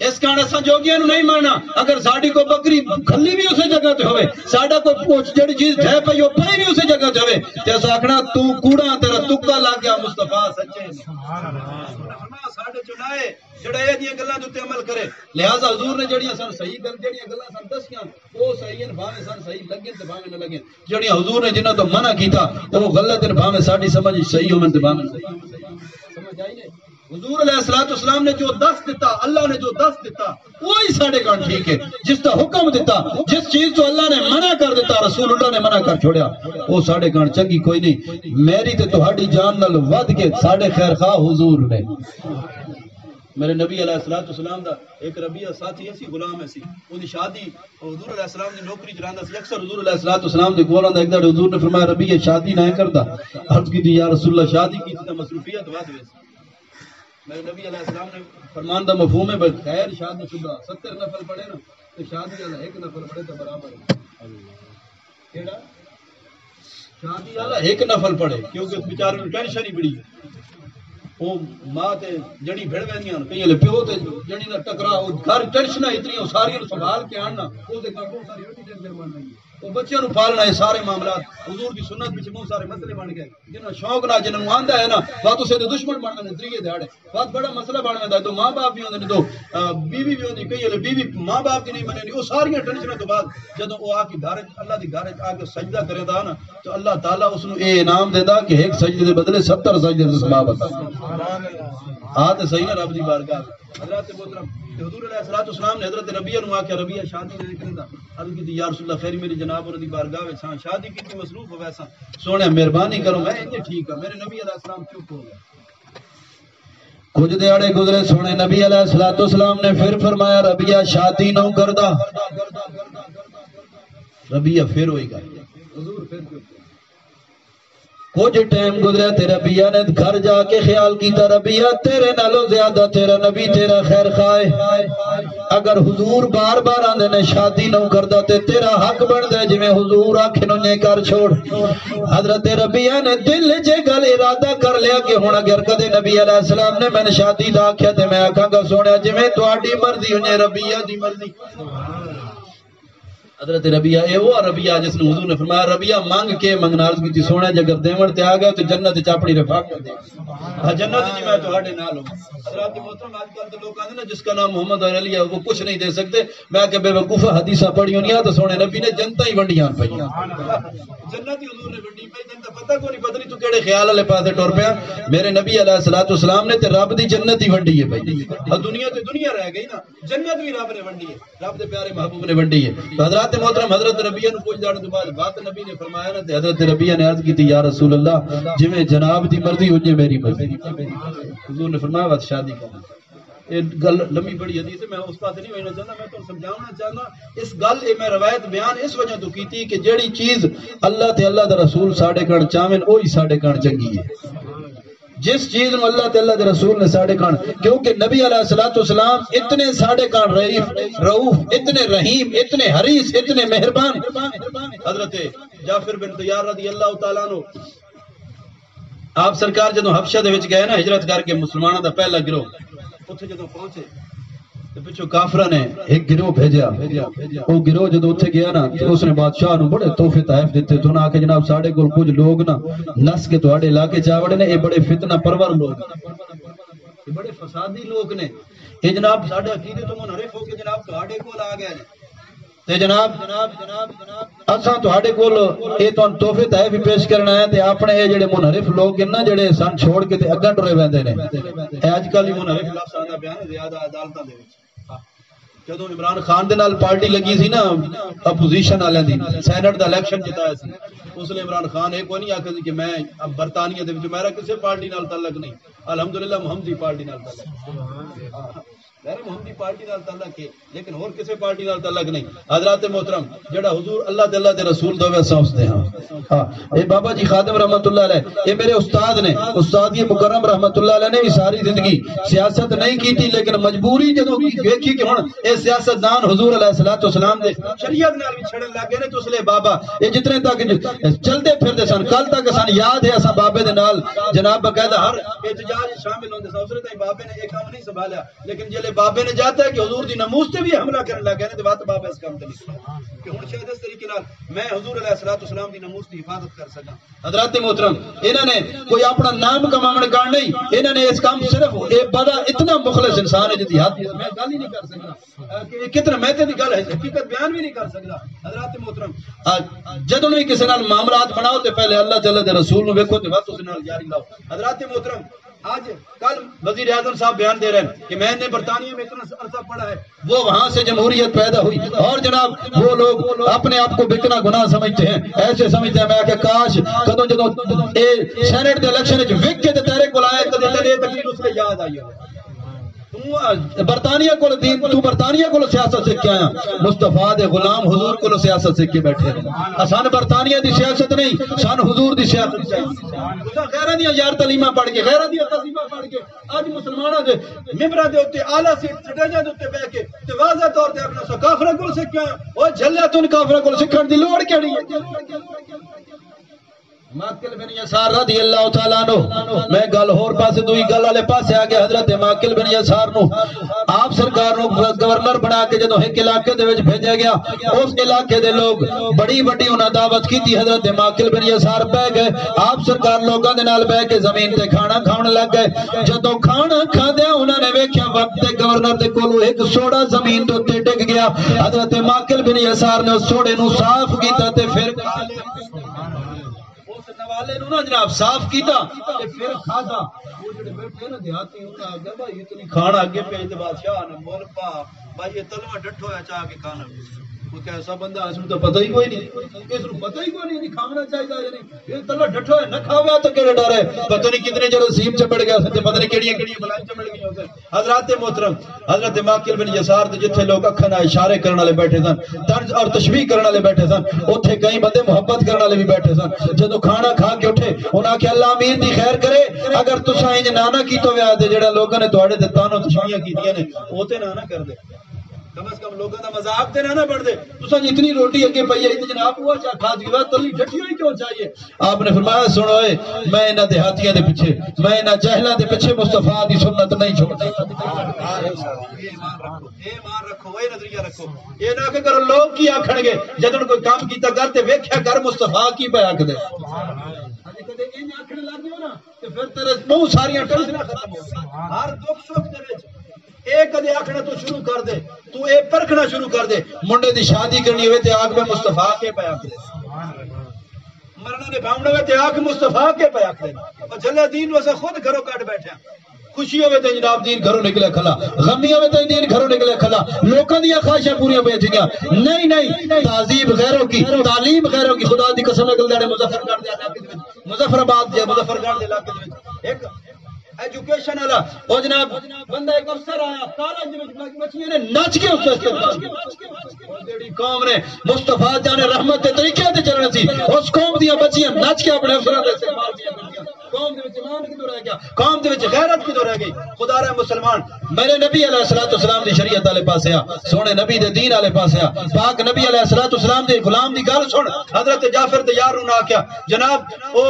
اس کارن اساں جوگیاں نو نہیں ماننا اگر ساڈی کوئی بکری کھلی بھی اسی جگہ تے ہوئے ساڈا کوئی پوچھ جڑی چیز ہے پئی او پئی بھی اسی جگہ تے ہوئے تے اساں آکھنا تو کوڑا تیرا تکا لگ گیا مصطفی سچے سبحان اللہ ساڈے چنائے جڑا اے دی گلاں تے عمل کرے لہذا حضور نے جڑیاں سن صحیح گل جڑیاں گلاں سن دسیاں او صحیح ہیں بھاویں سن صحیح لگے تے بھاویں نہ لگے جڑیاں حضور نے جنہاں تو منع کیتا او غلط ہیں بھاویں ساڈی سمجھ صحیح ہوویں تے بھاویں سمجھ آئی نے حضور علیہ السلام نے جو دس دیتا اللہ نے جو دس دیتا وہی ساڑھے کان ٹھیک ہے جس کا حکم دیتا جس چیز تو اللہ نے منع کر دیتا رسول اللہ نے منع کر چھوڑیا وہ ساڑھے کان چنگی کوئی نہیں میری تے تہاڈی جان نال ود کے ساڑھے خیر خواہ حضور نے میرے نبی علیہ السلام دا ایک ربیہ ساتھی ایسی غلام ایسی اودی شادی حضور علیہ السلام دی نوکری چلاندا سی اکثر حضور علیہ السلام دے کول آندا ایک دن حضور نے فرمایا ربیہ شادی نہ کردا عرض کی یا رسول اللہ شادی کی تے مصروفیت ود ویسی میرے نبی علیہ السلام نے فرمان دا مفہوم ہے خیر شادی شدہ 70 نفل پڑھے نا تو شادی والا ایک نفل پڑھے تو برابر ہے کیڑا شادی والا ایک نفل پڑھے کیونکہ بیچارے نوں ٹینشن ہی بڑی وہ ماں تے جڑی بھڑ ویندیاں کئی لے پیو تے جڑی دا ٹکرا گھر ٹینشن اتنی ساری سنبھال کے آنا او دے کاٹوں ساری روٹی ٹینشن بن گئی وہ بچوں نو پالنا ہے سارے معاملات حضور دی سنت وچ بہت سارے مسئلے بن گئے جنہاں شوق نہ جنہاں آندا ہے نا بات اسے دے دشمن بن گئے تریے دہاڑے بات بڑا مسئلہ بن گیا تو ماں باپ بھی ہوندے نے تو بیوی بھی ہوندی کئی لے بیوی ماں باپ کی نہیں مننی وہ ساری ٹینشناں تو بعد جدوں او آ کے گھر اللہ دی گھر آ کے سجدہ کریندا نا تو اللہ تعالی اس نو اے انعام دیندا کہ ایک سجدے دے بدلے 70 سجدے دا ثواب عطا سبحان اللہ ہاں تے صحیح نا رب دی بارگاہ حضرات محترم حضور علیہ السلام نے حضرت ربیہ نو آکھیا ربیہ شادی نہیں کردا عرض کی یا رسول اللہ خیر میری جناب اور دی بارگاہ وچ ہاں شادی کی مصروف ہو ویسا سونے مہربانی کرو میں انج ٹھیک ہے میرے نبی علیہ السلام چپ ہو گئے کچھ دیہڑے گزرے سونے نبی علیہ السلام نے پھر فرمایا ربیہ شادی نہ کردا ربیہ پھر ہوئی گا کچھ ٹائم گزرا تے ربیہ نے گھر جا کے خیال کیتا ربیہ تیرے نالوں زیادہ تیرا نبی تیرا خیر خواہ اگر حضور بار بار آندے نے شادی نہ کردا تے تیرا حق بن دے جویں حضور آکھے نو نے کر چھوڑ حضرت ربیہ نے دل جے گل ارادہ کر لیا کہ ہن اگر کدے نبی علیہ السلام نے میں نے شادی دا آکھیا تے میں آکھاں گا سونیا جویں تہاڈی مرضی ہونے ربیہ دی مرضی حضرت ربیہ اے وہ ربیہ جس نے حضور نے فرمایا ربیہ مانگ کے منگنا عرض کی تھی سونا جگر دیوڑ تے آگیا تو جنت چاپڑی رفاق کر دے جنت جی میں تو ہاڑے نال ہوں حضرات محترم آج کل تو لوگ آتے ہیں جس کا نام محمد علی ہے وہ کچھ نہیں دے سکتے میں کہ بے وقوفہ حدیثہ پڑھی ہونی تو سونے نبی نے جنتا ہی ونڈیاں پہ جنت ہی حضور نے ونڈی پہ جنتا پتہ کو نہیں پتہ نہیں تو کیڑے خیال والے پاسے ٹور پیا میرے نبی علیہ الصلوۃ والسلام نے تے رب دی جنت ہی ونڈی ہے بھائی دنیا تے دنیا رہ گئی نا جنت بھی رب نے ونڈی ہے رب دے پیارے محبوب نے ونڈی ہے تو حضرات محترم حضرت ربیہ نے پوچھ جانے کے بعد بات نبی نے فرمایا نا تے حضرت ربیہ نے عرض کی تھی یا رسول اللہ جویں جناب دی مرضی ہو جے میری مرضی حضور نے فرمایا بات شادی کرنا یہ گل لمبی بڑی حدیث ہے میں اس پاس نہیں ہونا چاہتا میں تو سمجھانا چاہتا اس گل میں روایت بیان اس وجہ تو کی تھی کہ جیڑی چیز اللہ تے اللہ دا رسول ساڑے کان چاہن وہی ساڑے کان چنگی ہے جس چیز میں اللہ تے اللہ دے رسول نے ساڑے کان کیونکہ نبی علیہ الصلوۃ والسلام اتنے ساڑے کان رؤوف اتنے رحیم اتنے حریص اتنے مہربان حضرت جعفر بن طیار رضی اللہ تعالیٰ عنہ آپ سرکار جدوں حبشہ دے وچ گئے نا ہجرت کر کے مسلمانوں دا پہلا گروہ اتھے جدوں پہنچے تے پچھو کافراں نے ایک گروہ بھیجا وہ گروہ جدوں اتھے گیا نا اس نے بادشاہ نو بڑے تحفے تحائف دیتے تو نہ کہ جناب ساڈے کول کچھ لوگ نا نس کے تواڈے علاقے چاوڑے نے اے بڑے فتنہ پرور لوگ یہ بڑے فسادی لوگ نے اے جناب ساڈے عقیدے تو منحرف ہو کے جناب تواڈے کول آ گئے تے جناب اساں تواڈے کول اے تانوں تحفے تحائف پیش کرنا ہے تے اپنے اے جڑے منحرف لوگ ہیں نا جڑے سن چھوڑ کے تے اگاں ٹرے ویندے نے اے اج کل ہی منحرف لفظ آندا بیان ہے زیادہ عدالتاں دے وچ جدوں عمران خان دے نال پارٹی لگی سی نا اپوزیشن والے دی سینٹ دا الیکشن جتایا سی اس نے عمران خان ایک کوئی نہیں آکھیا سی کہ میں اب برطانیہ دے وچ میرا کسی پارٹی نال تعلق نہیں الحمدللہ محمدی پارٹی نال تعلق غیر محمدی پارٹی نال تعلق ہے لیکن اور کسی پارٹی نال تعلق نہیں حضرات محترم جڑا حضور اللہ تعالی دے رسول دے سمجھتے ہیں ہاں اے بابا جی خادم رحمتہ اللہ علیہ اے میرے استاد نے استاد یہ مکرم رحمتہ اللہ علیہ نے بھی ساری زندگی سیاست نہیں کی تھی لیکن مجبوری جدوں ویکھی کہ ہن اے سیاست دان حضور علیہ الصلوۃ والسلام دے شریعت نال بھی چھڑن لگ گئے نے تو اس لیے بابا اے جتنے تک چلتے پھردے سن کل تک سن یاد ہے اساں بابے دے نال جناب باقاعدہ ہر احتجاج شامل ہوندے سن اسرے تے بابے نے ایک کام نہیں سنبھالیا لیکن جلے بابے نے جاتا ہے کہ حضور دی ناموس تے بھی حملہ کرنے لگے نے تے بات بابا اس کام تے نہیں کہ ہن شاید اس طریقے نال میں حضور علیہ الصلوۃ والسلام دی ناموس دی حفاظت کر سکاں حضرات محترم انہاں نے کوئی اپنا نام کماون کا نہیں انہاں نے اس کام صرف اے بڑا اتنا مخلص انسان ہے جدی ہاتھ میں گل ہی نہیں کر سکدا کہ کتنا میں تے دی گل ہے حقیقت بیان بھی نہیں کر سکدا حضرات محترم جدوں بھی کسی نال معاملات بناؤ تے پہلے اللہ تعالی دے رسول نو ویکھو تے بس اس نال جاری لاؤ حضرات محترم آج کل وزیر اعظم صاحب بیان دے رہے ہیں کہ میں نے برطانیہ میں اتنا عرصہ پڑھا ہے وہ وہاں سے جمہوریت پیدا ہوئی اور جناب وہ لوگ اپنے آپ کو بکنا گناہ سمجھتے ہیں ایسے سمجھتے ہیں میں کہ کاش کدوں جدوں اے سینٹ دے الیکشن وچ وک کے تے تیرے کول آئے کدے تیرے تقریر اس سے یاد آئی ہو برطانیہ کو دین تو برطانیہ کو سیاست سیکھ کے آیا مصطفیٰ دے غلام حضور کو سیاست سیکھ کے بیٹھے سان برطانیہ دی سیاست نہیں سان حضور دی سیاست غیرہ دیا یار تعلیمہ پڑھ کے غیرہ دیا تعلیمہ پڑھ کے آج مسلمانہ دے ممبرہ دے ہوتے اعلیٰ سیٹ سٹیجہ دے ہوتے بے کے تے واضح طور تے اپنا سو کافرہ کو سیکھ کے آیا وہ جھلیا تو ان کافرہ کو سکھڑ دی لوڑ کیا نہیں ماکل بن یسار رضی اللہ تعالیٰ عنہ میں گل ہور پاسے دوئی گل والے پاسے آگے حضرت ماکل بن یسار نو آپ سرکار نو گورنر بنا کے جدوں ایک علاقے دے وچ بھیجا گیا اس علاقے دے لوگ بڑی بڑی انہاں دعوت کیتی حضرت ماکل بن یسار بیٹھ گئے آپ سرکار لوگاں دے نال بیٹھ کے زمین تے کھانا کھاون لگ گئے جدوں کھانا کھادیا انہاں نے ویکھیا وقت تے گورنر دے کولوں ایک سوڑا زمین تے تے ڈگ گیا حضرت ماکل بن یسار نے اس سوڑے نو صاف کیتا تے پھر کھا لیا والے نو نا جناب صاف کیتا تے پھر کھادا وہ جڑے بیٹھے نا دیہاتی انہاں آگے بھائی اتنی کھانا اگے بھیج دے بادشاہ نے مول پا بھائی یہ تلوا ڈٹھو ہے چاہ کے کھانا کوئی ایسا بندہ اس تو پتہ ہی کوئی نہیں، اس کو پتہ ہی کوئی نہیں کھانا چاہیے یا نہیں، یہ تلا ڈٹھا ہے نہ کھاوے تو کیڑے ڈر ہے، پتہ نہیں کتنے جراثیم چمڑ گیا تے پتہ نہیں کیڑیاں کیڑیاں بلائیں چمڑ گئی ہوتے۔ حضرات محترم، حضرت ماکل بن یسار تے جتھے لوگ اکھاں نال اشارے کرن والے بیٹھے سن، طرز اور تشبیہ کرن والے بیٹھے سن، اوتھے کئی بندے محبت کرن والے بھی بیٹھے سن۔ جدوں کھانا کھا کے اٹھے انہاں کہ اللہ امیر دی خیر کرے، اگر تساں انج نہ کیتو ویا تے جڑا لوکاں نے تواڈے تے تانو تشبیہاں کیتیاں نے او تے نہ کر دے، کم از کم لوگوں کا مذاق تے نہ بڑھ دے۔ تساں اتنی روٹی اگے پئی ہے تے جناب وہ چا کھا دی تلی ڈٹھی ہوئی کیوں چاہیے؟ آپ نے فرمایا سنو اے، میں انہاں دیہاتیاں دے پیچھے، میں انہاں جاہلاں دے پیچھے مصطفیٰ دی سنت نہیں چھوڑدا۔ ایمان رکھو، اے نظریہ رکھو، یہ نہ کہ کرو لوگ کی آکھن گے جدوں کوئی کام کیتا کر تے ویکھیا کر مصطفیٰ کی پیا آکھ دے۔ کدے انج آکھن لگ گیا نا تے پھر تیرے بہت ساریاں ٹینشناں ختم ہو گئیں۔ ہر دکھ سکھ دے وچ ایک کدے آکھنا تو شروع کر دے، تو اے پرکھنا شروع کر دے، منڈے دی شادی کرنی ہوئے تے آکھ میں مصطفیٰ کے پہ آکھ دے، مرنا نے بھاؤنا ہوئے تے آکھ مصطفیٰ کے پہ آکھ دے، اور جلے دین ویسے خود گھروں کٹ بیٹھے ہیں۔ خوشی ہوئے تے جناب دین گھروں نکلے کھلا، غمی ہوئے تے دین گھروں نکلے کھلا، لوکاں دیا خواہشیں پوریاں بیٹھیاں۔ نہیں، تعظیم غیروں کی، تعلیم غیروں کی، خدا دی قسم نکل دے مظفرگڑھ دے علاقے دے وچ، مظفرآباد دے مظفرگڑھ دے علاقے دے وچ ایک ایجوکیشن والا او جناب بندہ ایک افسر آیا کالج میں بچیاں نے نچ کے اس استقبال کیا، جیڑی قوم نے مصطفیٰ جان رحمت کے طریقے تے چلنا سی اس قوم دیاں بچیاں نچ کے اپنے افسراں دے استقبال کیا، قوم دے وچ ایمان کدوں رہ گیا، قوم دے وچ غیرت کدوں رہ گئی؟ خدا رحم مسلمان میرے نبی علیہ الصلوۃ والسلام دی شریعت والے پاسے آ، سونے نبی دے دین والے پاسے آ، پاک نبی علیہ الصلوۃ والسلام دے غلام دی گل سن۔ حضرت جعفر تیار نوں نہ کیا جناب او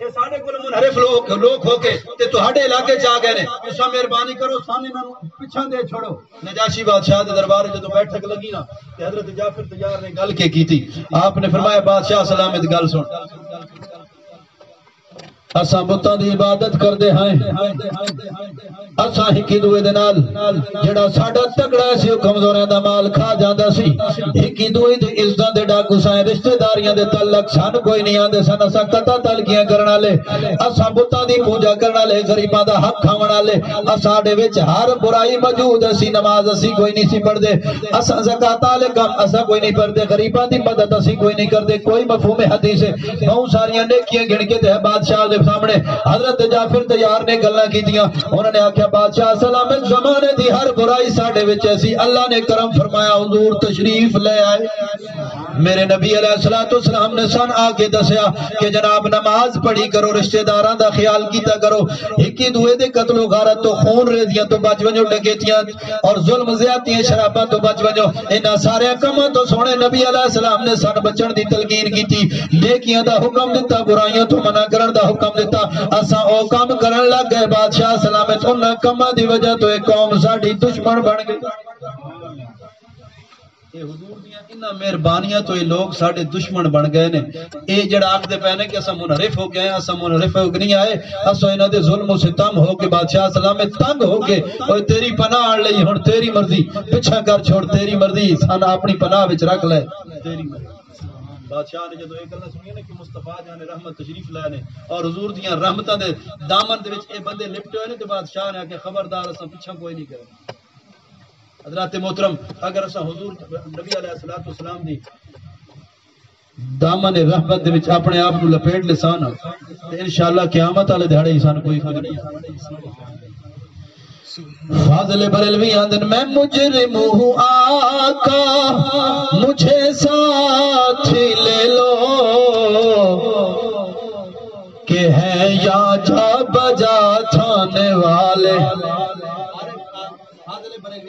یہ ساڑھے کل منحرف لوگ ہو کے تے تہاڈے علاقے چاہ گئے نے، تساں مہربانی کرو سانے نوں پیچھے دے چھوڑو۔ نجاشی بادشاہ دے دربار جدوں بیٹھک لگی نا تے حضرت جعفر تیار نے گل کے کیتی، آپ نے فرمایا بادشاہ سلامت گل سن، اساں بتاں دی عبادت کردے ہیں، اساں ہکی دوے دے نال جڑا ساڈا تگڑا سی او کمزوریاں دا مال کھا جاندا سی، ہکی دوے دی عزت دے ڈاکو سائیں، رشتہ داریاں دے تعلق سن کوئی نہیں آندے سن، اساں قطع تلقیاں کرن والے، اساں بتاں دی پوجا کرن والے، غریباں دا حق کھاون والے، اساڈے وچ ہر برائی موجود اسی، نماز اسی کوئی نہیں سی پڑھدے، اساں زکات والے کام اساں کوئی نہیں پڑھدے، غریباں دی مدد اسی کوئی نہیں کردے، کوئی مفہوم حدیث ہے بہت ساریاں نیکیاں گن کے تے بادشاہ دے سامنے حضرت جعفر تیار نے گلاں کیتیاں، انہوں نے آکھیا بادشاہ سلامت زمانے دی ہر برائی ساڈے وچ ایسی، اللہ نے کرم فرمایا حضور تشریف لے آئے، میرے نبی علیہ الصلوۃ والسلام نے سن آ کے دسیا کہ جناب نماز پڑھی کرو، رشتہ داراں دا خیال کیتا کرو، ہکی دوے دے قتل و غارت تو خون ریزیاں تو بچ ونجو، ڈکیتیاں اور ظلم زیادتیاں شراباں تو بچ ونجو، انہاں سارے کماں تو سونے نبی علیہ السلام نے سن بچن دی تلقین کیتی، نیکیاں دا حکم دتا، برائیاں تو منع کرن دا حکم دتا، اساں او کام کرن لگ گئے، بادشاہ سلامت انہاں کماں دی وجہ تو ایک قوم ساڈی دشمن بن گئی۔ اے حضور دیاں انہاں مہربانیاں تو یہ لوگ ساڈے دشمن بن گئے نے، اے جڑا آکھدے پے نے کہ اساں منحرف ہو گئے ہیں، اساں منحرف ہو کے نہیں آئے، اساں انہاں دے ظلم و ستم ہو کے بادشاہ سلامت تنگ ہو کے اوے تیری پناہ آن لئی، ہن تیری مرضی پیچھا کر چھوڑ، تیری مرضی سن اپنی پناہ وچ رکھ لے، تیری مرضی۔ بادشاہ نے جدو ایک گل سنی نا کہ مصطفیٰ جان رحمت تشریف لائے نے اور حضور دیاں رحمتاں دے دامن دے وچ اے بندے لپٹے ہوئے نے تے بادشاہ نے کہ خبردار اساں پیچھا کوئی نہیں کرنا۔ حضرات محترم اگر اساں حضور نبی علیہ الصلوۃ والسلام دی دامن رحمت دے وچ اپنے آپ نو لپیٹ لسان تے انشاءاللہ قیامت والے دہاڑے انسان کوئی خود نہیں۔ فاضل بریلوی آندن میں مجرم ہوں آقا مجھے ساتھ لے لو کہ ہے یا جا بجا تھانے والے،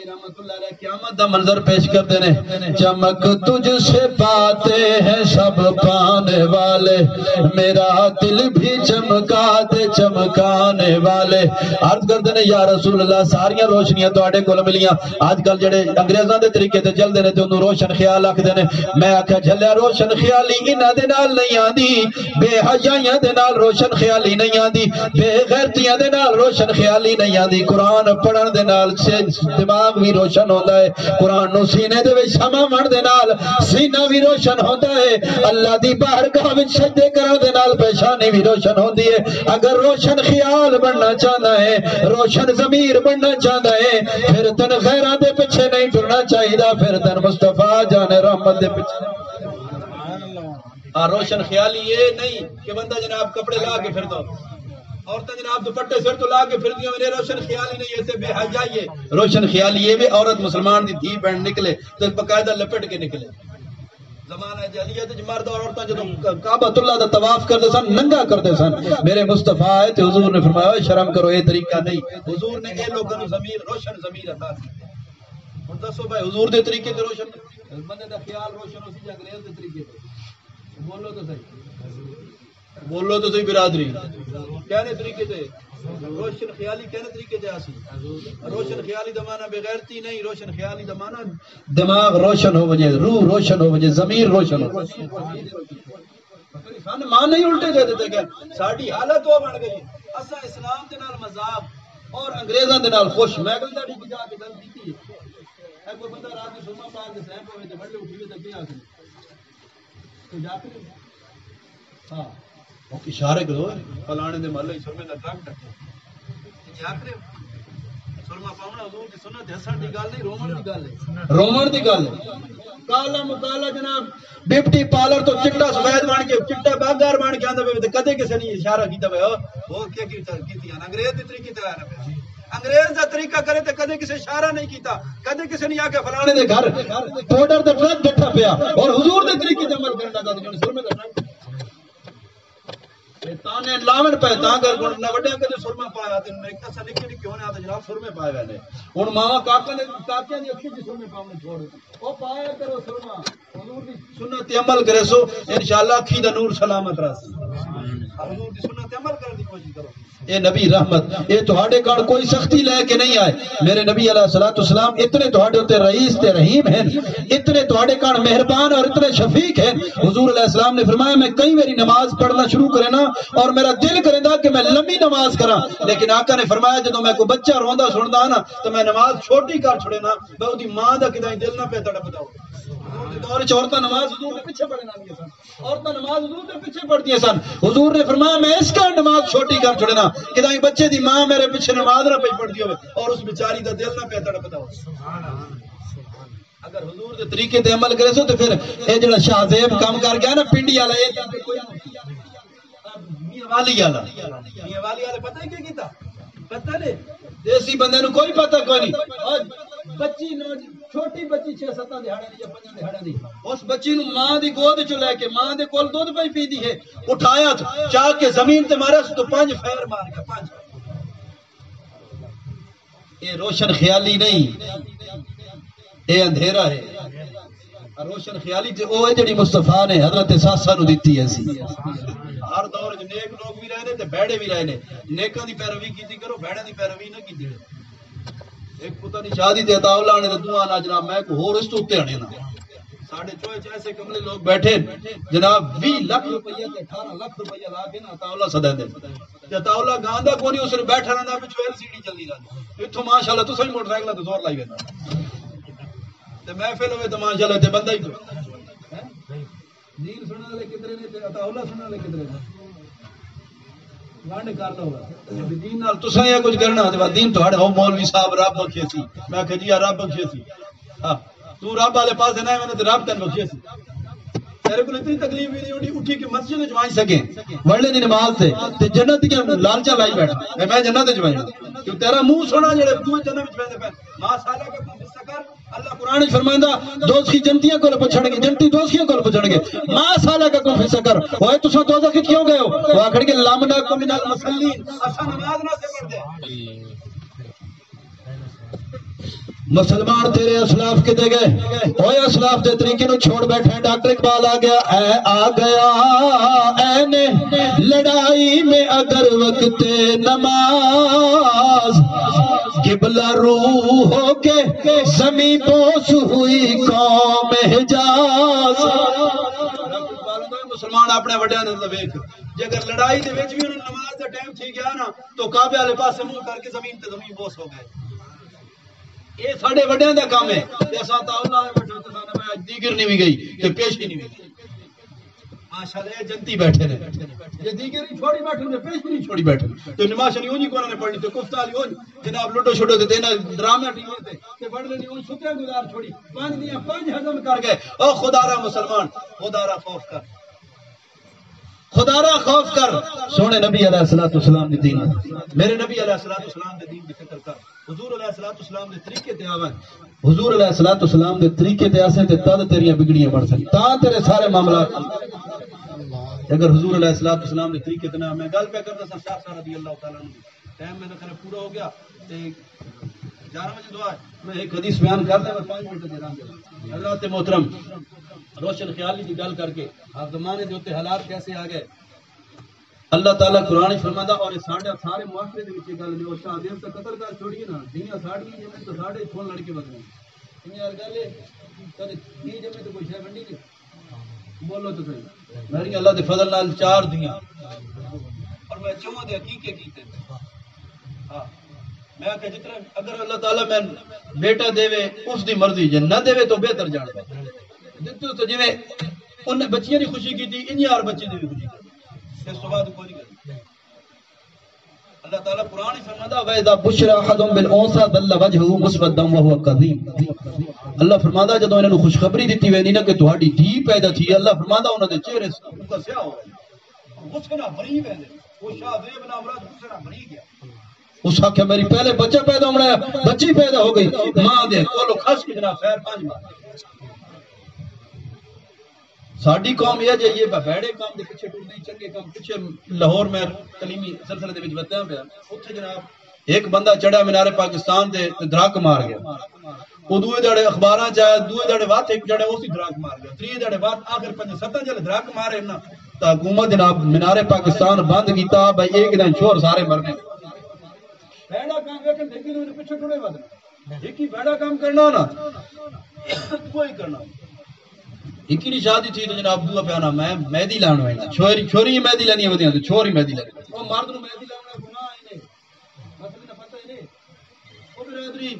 رحمت اللہ علیہ قیامت دا منظر پیش کرتے ہیں، چمک تجھ سے پاتے ہیں سب پانے والے، میرا دل بھی چمکا دے چمکانے والے۔ عرض کرتے ہیں یا رسول اللہ ساریاں روشنیاں تو آڑے کو ملیاں، آج کل جڑے انگریزاں دے طریقے تے چل دینے تے انہوں روشن خیال آکھ دینے، میں آکھا جھلیا روشن خیالی انہ دے نال نہیں آندی، بے حیائیاں دے نال روشن خیالی نہیں آندی، بے غیرتیاں دے نال روشن خیالی نہیں آندی، قرآن پڑھن دے نال دماغ بھی روشن ہوتا ہے قرآن نو سینے دے وچ سماون دے نال سینہ بھی روشن ہوتا ہے اللہ دی بارگاہ وچ سجدے کرن دے نال پیشانی بھی روشن ہوندی ہے اگر روشن خیال بننا چاہتا ہے روشن ضمیر بننا چاہتا ہے پھر تن غیراں دے پیچھے نہیں ٹرنا چاہیے پھر تن مصطفیٰ جان رحمت دے پیچھے روشن خیالی یہ نہیں کہ بندہ جناب کپڑے لا کے پھر دو عورتیں جناب دوپٹے سر تو لا کے پھر دیا میرے روشن خیالی نہیں ایسے بے حیائی ہے روشن خیالی یہ بھی عورت مسلمان دی دھی بہن نکلے تو باقاعدہ لپٹ کے نکلے زمانہ جاہلیت وچ مرد اور عورتاں جدوں کعبۃ اللہ دا طواف کرتے سن ننگا کرتے سن میرے مصطفیٰ آئے تے حضور نے فرمایا شرم کرو یہ طریقہ نہیں حضور نے اے لوگوں نوں ضمیر روشن ضمیر عطا کی ہن دسو بھائی حضور دے طریقے تے روشن بندے دا خیال روشن ہو سی یا انگریز دے طریقے تے بولو تو صحیح برادری کہنے طریقے تے روشن خیالی کہنے طریقے تے آسی روشن خیالی دمانا بغیرتی نہیں روشن خیالی دمانا دماغ روشن ہو وجہ روح روشن ہو وجہ ضمیر روشن ہو مان نہیں الٹے دے دیتے کہ ساڑی حالت ہو بن گئی اسا اسلام دے نال مذاق اور انگریزاں دے نال خوش میں گل داڑی کی جا کے گل کیتی ہے اے کوئی بندہ رات میں سرما پاک دے سہن ہوے تے بڑے اٹھی تے کیا کرے تو جا کے ہاں وہ اشارے کرو فلانے دے محلے سرمے دا ٹرک ڈکے کیا کرے سرما پاونا حضور دی سنت ہسن دی گل نہیں رومن دی گل ہے رومن دی گل ہے کالا مکالا جناب ڈپٹی پالر تو چٹا سفید بن کے چٹا باغار بن کے آندا پے تے کدے کسے نہیں اشارہ کیتا پے او کیا کیتی انگریز دی طریقے تے آیا پے انگریز دا طریقہ کرے تے کدے کسے اشارہ نہیں کیتا کدے کسے نہیں آ کے فلانے دے گھر پاؤڈر دا ٹرک بیٹھا پیا اور حضور دے طریقے تے عمل کرن دا جن سرمے دا ٹرک تانے لاون پہ تاں کر گن نہ وڈیا کدے سرما پایا تے میں کسا نکے نہیں کیوں نہ آ جناب سرمے پائے وے ہن ماں کاکا نے کاکیاں دی اکھی دی سرمے پاونے چھوڑ او پایا کرو سرما حضور دی سنت عمل کرے سو انشاءاللہ اکھی دا نور سلامت رہے حضور دی سنت عمل کرنے دی کوشش کرو اے نبی رحمت اے تہاڈے کان کوئی سختی لے کے نہیں آئے میرے نبی علیہ الصلوۃ والسلام اتنے تہاڈے تے رئیس تے رحیم ہیں اتنے تہاڈے کان مہربان اور اتنے شفیق ہیں حضور علیہ السلام نے فرمایا میں کئی میری نماز پڑھنا شروع کرے نا اور میرا دل کرے دا کہ میں لمبی نماز کراں لیکن آقا نے فرمایا جدوں میں کوئی بچہ روندا سندا نا تو میں نماز چھوٹی کر چھڑے نا میں اودی ماں دا کداں دل نہ پے تڑپدا ہو دور چ عورتاں نماز حضور کے پیچھے پڑھن والیاں سن عورتاں نماز حضور کے پیچھے پڑھدیاں سن حضور نے فرمایا میں اس کا نماز چھوٹی کر چھڑے نا کداں بچے دی ماں میرے پیچھے نماز نہ پئی پڑھدی ہوے اور اس بیچاری دا دل نہ پے تڑپدا ہو اگر حضور دے طریقے تے عمل کرے سو تو پھر اے جڑا شاہ زیب کام کر گیا نا پنڈی والا اے کوئی میاں والی والا پتہ ہے کیا کیتا پتہ نہیں دیسی بندے نو کوئی پتہ کوئی نہیں بچی چھوٹی بچی 6-7 دہاڑے دی یا 5 دہاڑے دی اس بچی نو ماں دی گود چ لے کے ماں دے کول دودھ پئی پیندی ہے اٹھایا چا کے زمین تے مارا تو 5 پھیر مار گیا 5 اے روشن خیالی نہیں اے اندھیرا ہے روشن خیالی تے او ہے جڑی مصطفیٰ نے حضرت ساسا نو دتی ہے سی ہر دور وچ نیک لوگ بھی رہے نے تے بھڑے بھی رہے نے نیکاں دی پیروی کیتی کرو بھڑاں دی پیروی نہ کیتی ایک پتہ نہیں شادی تے عطا اللہ نے دعا نہ جناب میں کو ہور اس تو اوتے ہنے نا ساڈے چوئے چ ایسے کملے لوگ بیٹھے جناب 20 لاکھ روپیہ تے 18 لاکھ روپیہ لا کے نا عطا اللہ سدے تے عطا اللہ گاندا کوئی اس نے بیٹھا رہندا وچ ایل سی ڈی چلدی رہندی ایتھوں ماشاءاللہ تساں موٹر سائیکل تے زور لائی ویندا تے محفل ہوے تے ماشاءاللہ تے بندہ ہی دین سننے والے کتنے نے تے عطا اللہ سننے والے کتنے نے وانڈ کر لو دین نال تساں یہ کچھ کرنا تے دین تہاڈا ہو مولوی صاحب رب بخشے سی میں کہ جی رب بخشے سی ہاں تو رب والے پاس نہ میں تے رب تن بخشے سی تیرے کو اتنی تکلیف نہیں ہوتی اٹھی کے مسجد وچ وائیں سکے وڑنے دی نماز تے جنت دی لالچا لائی بیٹھا میں جنت وچ وائیں کیوں تیرا منہ سونا جڑے تو جنت وچ ویندے پے ما سالہ کا کوئی سکر اللہ قرآن وچ فرماندا دوزخی جنتیاں کول پوچھن گے جنتی دوزخیاں کول پوچھن گے ما سالہ کا کوئی سکر اوئے تساں دوزخ کیوں گئے ہو وہ آکھن گے لامناکم من المصلین اساں نماز نہ سے پڑھدے مسلمان تیرے اسلاف کتے گئے اوے اسلاف دے طریقے نو چھوڑ بیٹھے ڈاکٹر اقبال آ گیا اے نے لڑائی میں اگر وقت نماز قبلہ روح ہو کے زمین بوس ہوئی قوم حجاز مسلمان اپنے وڈیاں نال ویکھ جے اگر لڑائی دے وچ بھی انہاں نماز دا ٹائم تھی گیا نا تو کعبے والے پاسے منہ کر کے زمین تے زمین بوس ہو گئے یہ ساڈے وڈیاں دا کام ہے تے اساں تا اللہ نے بیٹھو تے ساں میں دیگر نہیں بھی گئی تے پیش ہی نہیں بھی گئی ماشاءاللہ یہ جنتی بیٹھے نے یہ دیگر نہیں چھوڑی بیٹھے نے پیش بھی نہیں چھوڑی بیٹھے تو نماز نہیں ہونی کونا نے پڑھنی تو کفتا علی ہونی جناب لوٹو چھوٹو تے دینا ڈرامہ ٹی وی تے بڑھ لینی ہونی شکر گزار چھوڑی پانچ دیاں پانچ ہضم کر گئے او خدا را مسلمان خدا را خوف کر خدا را خوف کر سونے نبی علیہ الصلوۃ والسلام دی دین میرے نبی علیہ الصلوۃ والسلام دے دین دی فکر کر حضور علیہ الصلوۃ والسلام دے طریقے تے آویں حضور علیہ الصلوۃ والسلام دے طریقے تے اسیں تے تد تیریاں بگڑیاں بن سکیں تا تیرے سارے معاملات اگر حضور علیہ الصلوۃ والسلام دے طریقے تے نہ میں گل پہ کردا سا شاہ صاحب رضی اللہ تعالی عنہ ٹائم میں خیر پورا ہو گیا تے 11 بجے دعا میں ایک حدیث بیان کردا میں 5 منٹ دے رہا حضرات محترم روشن خیالی کی گل کر کے آپ زمانے دے اوتے حالات کیسے آ گئے اللہ تعالیٰ قرآن فرماتا اور سارے معاشرے دے وچ گل نہیں اور شاہ دیو تے قتل کر چھوڑیے نا دیاں ساڑی جے تو ساڑے تھون لڑ کے بدلے انہی یار گل ہے کدے یہ جے تو کوئی شے بنڈی نہیں بولو تو صحیح میری اللہ دے فضل نال 4 دیاں اور میں چوہاں دے حقیقے کیتے ہاں میں کہ جتنا اگر اللہ تعالیٰ میں بیٹا دے اس دی مرضی جے نہ دے تو بہتر جان دے تو جویں ان بچیاں دی خوشی کیتی انہی یار بچے دی بھی خوشی کی اس تو بعد کوئی نہیں اللہ تعالیٰ قرآن فرماتا وَإِذَا بُشِّرَ أَحَدٌ بِالْأُنثَىٰ ظَلَّ وَجْهُهُ مُسْوَدًّا وَهُوَ كَظِيمٌ اللہ فرماتا جدوں انہاں نوں خوشخبری دتی ویندی نا کہ تہاڈی دھی پیدا تھی اللہ فرماتا انہاں دے چہرے کا سیاہ ہو گیا غصے نال بھری ویندے وہ شاہ زیب نام مراد غصے نال بھری گیا اس آخیا میری پہلے بچہ پیدا ہونا ہے بچی پیدا ہو گئی ماں دے کولو کھس کے جناب خیر 5 بار ساڈی قوم یہ جے یہ بھڑے کام دے پیچھے ٹر نہیں چنگے کام پیچھے لاہور میں تعلیمی سلسلے دے وچ بتایا پیا اوتھے جناب ایک بندہ چڑھا مینار پاکستان دے دھڑک مار گیا او دوے دڑے اخباراں چ آیا دوے دڑے وات ایک جڑے اسی دھڑک مار گیا تری دڑے وات آخر 5-7 جڑے دھڑک مارے نا تا حکومت جناب مینار پاکستان بند کیتا بھائی ایک دن شور سارے مرنے بھڑا کام ویکھن دیکھی نوں پیچھے ٹرے ود ایک ہی بھڑا کام کرنا نا کوئی کرنا ایک ہی شادی تھی تو جناب دعا پیانا میں مہدی لانا ہے چھوری مہدی لانی ہے تو چھوری مہدی لانی وہ مرد نو مہدی لانا گناہ ہی نہیں مسئلے نہ پتہ ہی نہیں او برادری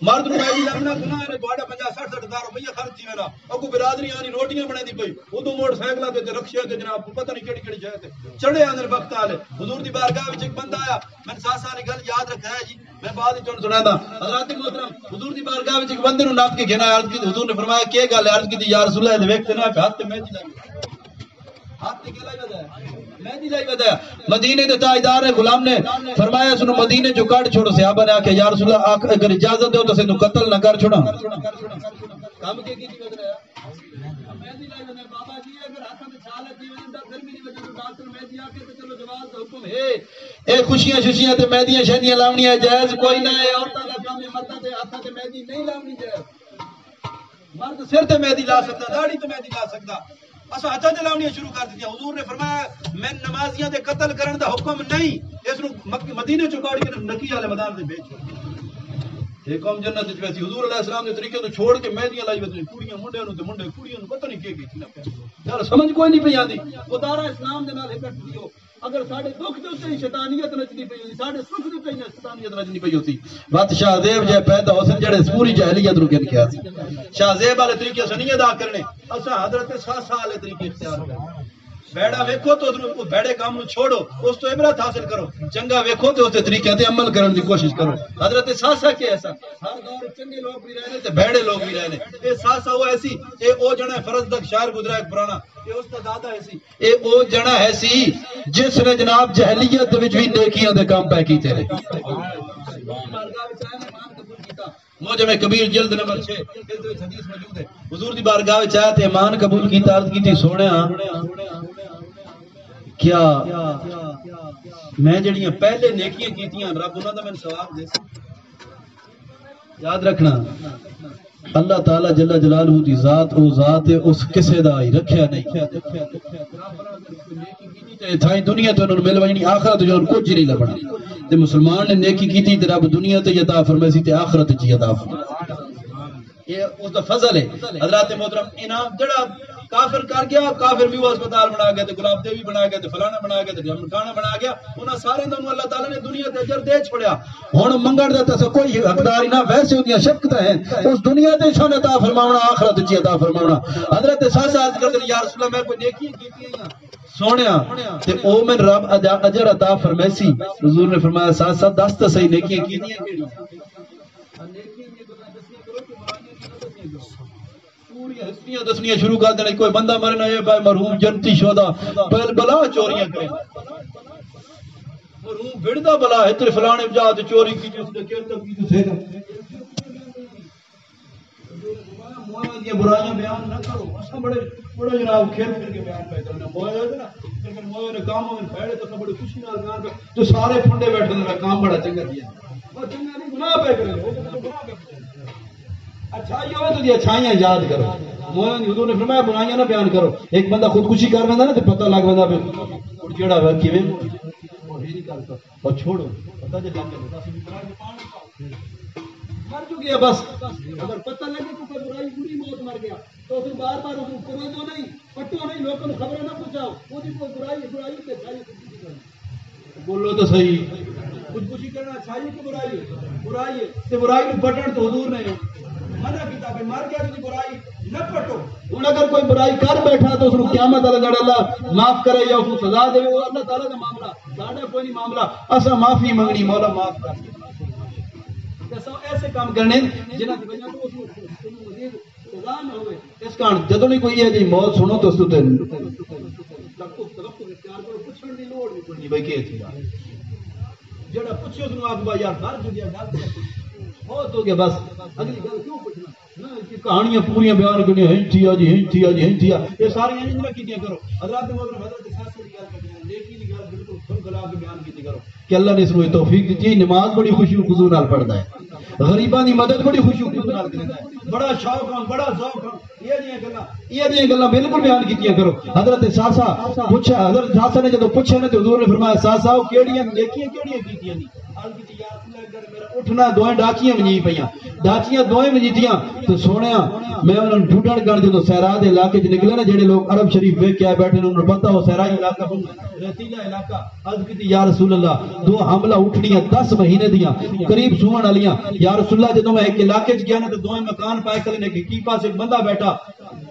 مرد نو مہدی لانا گناہ ہے تہاڈا 50-60 ہزار روپیہ خرچ تھی میرا اگو برادری آنی روٹیاں بناندی پئی اودوں موٹر سائیکلاں تے رکشے تے جناب پتہ نہیں کیڑی کیڑی جگہ تے چڑھے اندر وقت والے حضور دی بارگاہ وچ ایک بندہ آیا میں 7 سال گل یاد رکھا ہے جی میں بعد وچ سنادا حضرات محترم حضور دی بارگاہ وچ ایک بندے نو ناپ کے گھنا عرض کی حضور نے فرمایا کہ گل عرض کی یا رسول اللہ ویکھتے نا ہاتھ تے مہندی لائی ہاتھ تے کیا لائی ودا مہندی لائی ودا مدینے دے تاجدار غلام نے فرمایا سنو مدینے جو کاٹ چھوڑو صحابہ نے کہ یا رسول اللہ اگر اجازت دو تو سے قتل نہ کر چھوڑا کام کے کی ودا مہندی لائی ودا بابا جی اگر ہاتھ تے چھال دی ودا پھر بھی نہیں ودا ڈاکٹر مہندی آ کے تو چلو جواز دا حکم ہے اے خوشیاں ششیاں تے مہندیاں شہدیاں لاونیاں جائز کوئی نہ ہے عورتاں دا کام ہے مرداں تے ہاتھاں تے مہندی نہیں لاونی جائز مرد سر تے مہندی لا سکتا داڑھی تے مہندی لا سکتا اساں ہاتھاں تے لاونیاں شروع کر دتیاں حضور نے فرمایا میں نمازیاں دے قتل کرن دا حکم نہیں اس نو مدینے چوں کاڑ کے نکی والے میدان تے بھیج ایک قوم جنت وچ ویسی حضور علیہ السلام دے طریقے تو چھوڑ کے مہندیاں لائی ویسی کڑیاں منڈیاں نو تے منڈے کڑیاں نو پتہ نہیں کی کیتی نہ یار سمجھ کوئی نہیں پئی آندی خدا را اسلام دے نال اکٹھ دیو اگر ساڈے دکھ دے اوتے شیطانیت نچدی پئی ہوندی ساڈے سکھ دے اوتے شیطانیت نچدی پئی ہوندی بات شاہ زیب جے پیدا ہو سن جڑے پوری جاہلیت نو کہن کیا سی شاہ زیب والے طریقے سنی ادا کرنے اساں حضرت ساسا والے طریقے اختیار کرنے بیڑا ویکھو تو بیڑے کام نو چھوڑو اس تو عبرت حاصل کرو چنگا ویکھو تو اس طریقے تے عمل کرن دی کوشش کرو حضرت ساسا کے ایسا ہر دور چنگے لوگ بھی رہنے تے بیڑے لوگ بھی رہنے اے ساسا وہ ایسی اے او جنا فرض دک شاعر گزرا ایک پرانا اے اس دا دادا ایسی اے او جنا ایسی جس نے جناب جہلیت وچ بھی نیکیاں دے کام پے کیتے رہے موجم کبیر جلد نمبر 6 اس وچ حدیث موجود ہے حضور دی بارگاہ وچ آیا تے ایمان قبول کیتا عرض کیتی سونیا کیا میں جڑیاں پہلے نیکیاں کیتیاں رب انہاں دا مینوں ثواب دے یاد رکھنا اللہ تعالی جل جلالہ دی ذات او ذات ہے اس کسے دا ہی رکھیا نہیں تھائی دنیا تو انہوں مل وجنی آخرت جو کچھ نہیں لبنا تے مسلمان نے نیکی کیتی تے رب دنیا تے عطا فرمائی تے آخرت جی عطا فرمائی یہ اس دا فضل ہے حضرات محترم انعام جڑا کافر کر گیا کافر بھی وہ ہسپتال بنا گیا تے گلاب دیوی بنا گیا تے فلانا بنا گیا تے جمکانا بنا گیا انہاں سارے دے اللہ تعالی نے دنیا تے اجر دے چھوڑیا ہن منگن دا تے کوئی حقدار ہی نہ ویسے اودیاں شفقتاں ہیں اس دنیا تے شان عطا فرماونا آخرت وچ عطا فرماونا حضرت ساسا عرض کردے یا رسول اللہ میں کوئی نیکیاں کیتیاں سونیا تے او میں رب اجر عطا فرمیسی حضور نے فرمایا ساسا دس تے صحیح نیکیاں کیتیاں کیڑیاں ہستیاں دسنیاں شروع کر دینا کوئی بندہ مرنا ہے بھائی مرحوم جنتی شہدا پہل بلا چوریاں کریں مرحوم بھڑدا بلا اتنے فلانے جا تے چوری کی جس نے کہتا کی تو سیدھا مولا دی برائیاں بیان نہ کرو اساں بڑے جناب کھیل کر کے بیان پہ کرنا مولا ہے نا لیکن مولا نے کام میں پھیڑے تو بڑی خوشی نال بیان کر تو سارے پھنڈے بیٹھے نے کام بڑا چنگا دیا وہ چنگا نہیں گناہ پہ کرے وہ تو گناہ پہ اچھائی ہوئے تو دی اچھائیاں یاد کرو مولانا حضور نے فرمایا برائیاں نہ بیان کرو ایک بندہ خودکشی کر رہا نا تو پتہ لگ رہا پھر جیڑا ہے کیویں اور ہی نہیں کرتا اور چھوڑو پتہ جے لگ گیا اسی پانی مر چکی ہے بس اگر پتہ لگے تو کوئی برائی بری موت مر گیا تو پھر بار بار اس کو کرو تو نہیں پٹو نہیں لوگوں کو خبر نہ پہنچاؤ وہ دی کوئی برائی تے اچھائی بولو تو صحیح خودکشی کرنا اچھائی کی برائی ہے تے برائی کو پٹن تو حضور نے منع کیتا کہ مر گیا تو برائی نہ پٹو ہن اگر کوئی برائی کر بیٹھا تو اس کو قیامت والے دن اللہ معاف کرے یا اس کو سزا دے وہ اللہ تعالی کا معاملہ ساڈا کوئی نہیں معاملہ اسا معافی منگنی مولا معاف کر ایسا ایسے کام کرنے جنہاں کی وجہ تو اس کو مزید سزا نہ ہوئے اس کان جدوں نہیں کوئی ہے جی موت سنو تو اس تے توقف اختیار کرو پوچھن دی لوڑ نہیں پڑنی بھائی کی تھی جڑا پوچھو اس نو آکھ با یار گھر جو گیا گل بہت ہو گیا بس اگلی گل کیوں پوچھنا نہ کہانیاں پوریاں بیان کرنی ہیں تھیا جی ہیں تھیا جی ہیں تھیا یہ ساری ہیں نہ کیتیاں کرو حضرات محترم حضرت ساسے دی گل کرنی نیکی دی گل بالکل کھل کھلا کے بیان کیتی کرو کہ اللہ نے اس کو توفیق دی نماز بڑی خوشی و خضوع نال پڑھدا ہے غریباں دی مدد بڑی خوشی و خضوع نال کردا ہے بڑا شوق ہے بڑا ذوق ہے یہ جی گلاں بالکل بیان کیتیاں کرو حضرت ساسا پوچھا حضرت ساسا نے جدوں پوچھا نے تے حضور نے فرمایا ساسا او کیڑیاں نیکیاں کیتیاں نہیں حال کی یا میرا اٹھنا دوئیں ڈاکیاں منجی پیاں ڈاکیاں دوئیں منجیتیاں تو سونیا میں انہوں ڈھونڈن گن جدوں صحرا دے علاقے چ نکلے نا جڑے لوگ عرب شریف ویکھ کے آئے بیٹھے انہوں نے پتہ ہو صحرائی علاقہ ریتیلا علاقہ عرض کی یا رسول اللہ دو حملہ اٹھنیاں 10 مہینے دیاں قریب سون والیاں یا رسول اللہ جدوں میں ایک علاقے چ گیا نا تے دوئیں مکان پائے کھڑے نے کہ کی پاس ایک بندہ بیٹھا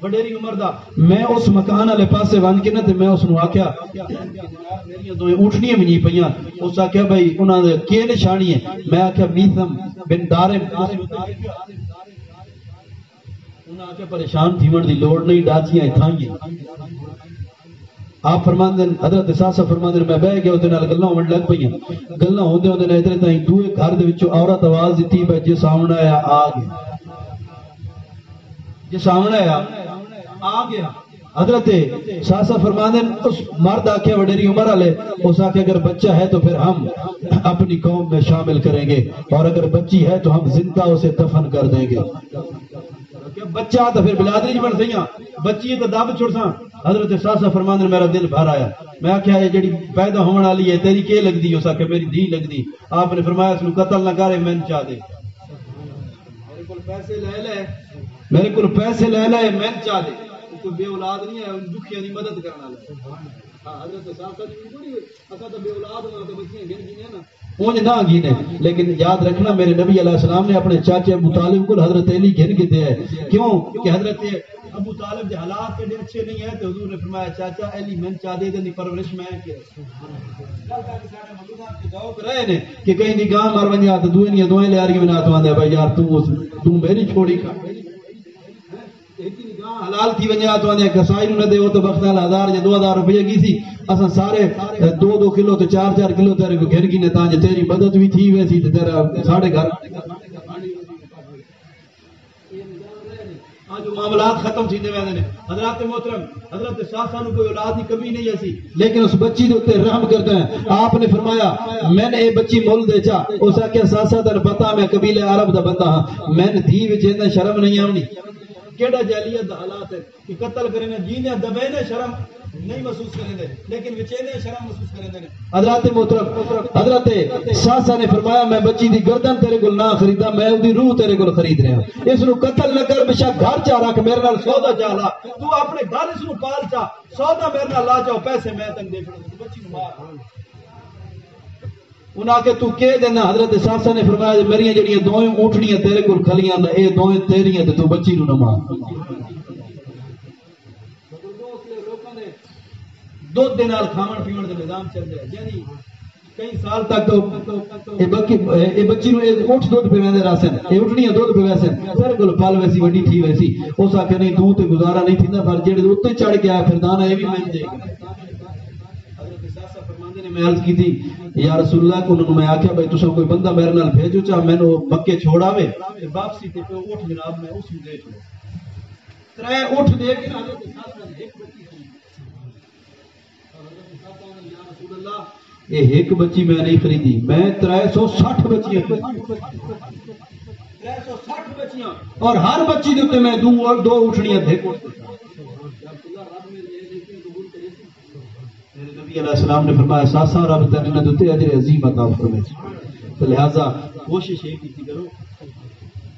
وڈیری عمر دا میں اس مکان والے پاسے ون کے نا تے میں اس نو آکھیا میری دوئیں اٹھنیاں منجی پیاں اس آکھیا بھائی انہاں دے کی نشانی ہے میں آکھیا میثم بن دارم انہاں آکھیا پریشان تھیون دی لوڑ نہیں ڈاکیاں اتھائیں آپ فرماندے حضرت ساسا فرماندے میں بیٹھ گیا اودے نال گلاں ہون لگ پئیاں گلاں ہوندے ہوندے ادھر تائیں دوئے گھر دے وچوں عورت آواز دتی بھائی جے سامنے آیا آ گیا جے سامنے آیا آ گیا حضرت ساسا فرماندے اس مرد آکھے وڈیری عمر والے اس آکھے اگر بچہ ہے تو پھر ہم اپنی قوم میں شامل کریں گے اور اگر بچی ہے تو ہم زندہ اسے دفن کر دیں گے بچہ تو پھر بلادری جی بن سیاں بچی تو دب چھڑساں حضرت ساسا فرماندے میرا دل بھر آیا میں آکھیا یہ جڑی پیدا ہون والی ہے تیری کی لگدی اس آکھے میری دھی لگدی آپ نے فرمایا اس نو قتل نہ کرے میں چاہ دے میرے کول پیسے لے لے میں چاہ دے کوئی بے اولاد نہیں ہے دکھیاں دی مدد کرنا والا حضرت ساسا دی بڑی اسا تو بے اولاد ہوں تو بچیاں گن گنے نا اونج نہ گنے لیکن یاد رکھنا میرے نبی علیہ السلام نے اپنے چاچے ابو طالب کو حضرت علی گن کے دیا ہے کیوں کہ حضرت ابو طالب دے حالات کے اچھے نہیں ہیں تو حضور نے فرمایا چاچا علی میں چاہ دے دی پرورش میں کہ رہے نے کہ کہیں نگاہ مار ونجا تو دوئیں لے آرگی بنا تو آندے بھائی یار تو میری چھوڑی کھا حلال تھی ونجا تو آندے کسائی نو نہ دے تو بخت 1000 یا 2000 روپے کی سی اساں سارے 2 کلو تے 4 کلو تیرے کو گھر کی نے تاں جے تیری مدد بھی تھی ویسی تے تیرا ساڈے گھر جو معاملات ختم تھی دے ویندے نے حضرات محترم حضرت ساسا نو کوئی اولاد دی کمی نہیں ایسی لیکن اس بچی دے اوپر رحم کرتے ہیں آپ نے فرمایا میں نے اے بچی مول دے چا اس آکھیا ساسا تن پتہ میں قبیلے عرب دا بندہ ہاں میں نے دھی وچ ایندا شرم نہیں آونی کیڑا جاہلیت دا حالات ہے کہ قتل کرے نے جیندے دبے نے شرم نہیں محسوس کریں دے لیکن وچیندے شرم محسوس کریں دے حضرات محترم حضرت شاہ نے فرمایا میں بچی دی گردن تیرے کول نہ خریدا میں اودی روح تیرے کول خرید رہا اس نو قتل نہ کر بشا گھر چا رکھ میرے نال سودا چا لا تو اپنے گھر اس نو پال چا سودا میرے نال لا جاؤ پیسے میں تنگ دے چھڑ بچی نو مار انہاں کہ تو کہہ دینا حضرت شاہ نے فرمایا میری جڑیاں دوئیں اونٹڑیاں تیرے کول کھلیاں اے دوئیں تیریاں تے تو بچی نو نہ مار دودھ دے نال کھاون پیون دا نظام چل رہا ہے یعنی کئی سال تک تو اے بچی نو اونٹ دودھ پیوندے راسن اے اونٹڑیاں دودھ پیوندے تیرے کول پال ویسی وڈی تھی ویسی اس آکھے نہیں تو تے گزارا نہیں تھیندا پر جڑے اوتے چڑھ کے آیا پھر دانا اے بھی مل جائے حضرت شاہ فرماندے نے میں عرض کی تھی یا رسول اللہ کو انہوں میں آکھیا بھائی تساں کوئی بندہ میرے نال بھیجو چا مینوں مکے چھوڑ آوے واپسی تے اونٹ جناب میں اس نو دے چھوڑو ترے اونٹ دے کے حضرت شاہ نے ایک بچی یہ ایک بچی میں نہیں خریدی میں 360 بچیاں 360 بچیاں اور ہر بچی دے اوتے میں دو اٹھڑیاں دے میرے نبی علیہ السلام نے فرمایا ساسا رب تے نے دتے اجر عظیم عطا فرمائے تو لہذا کوشش یہ کی کرو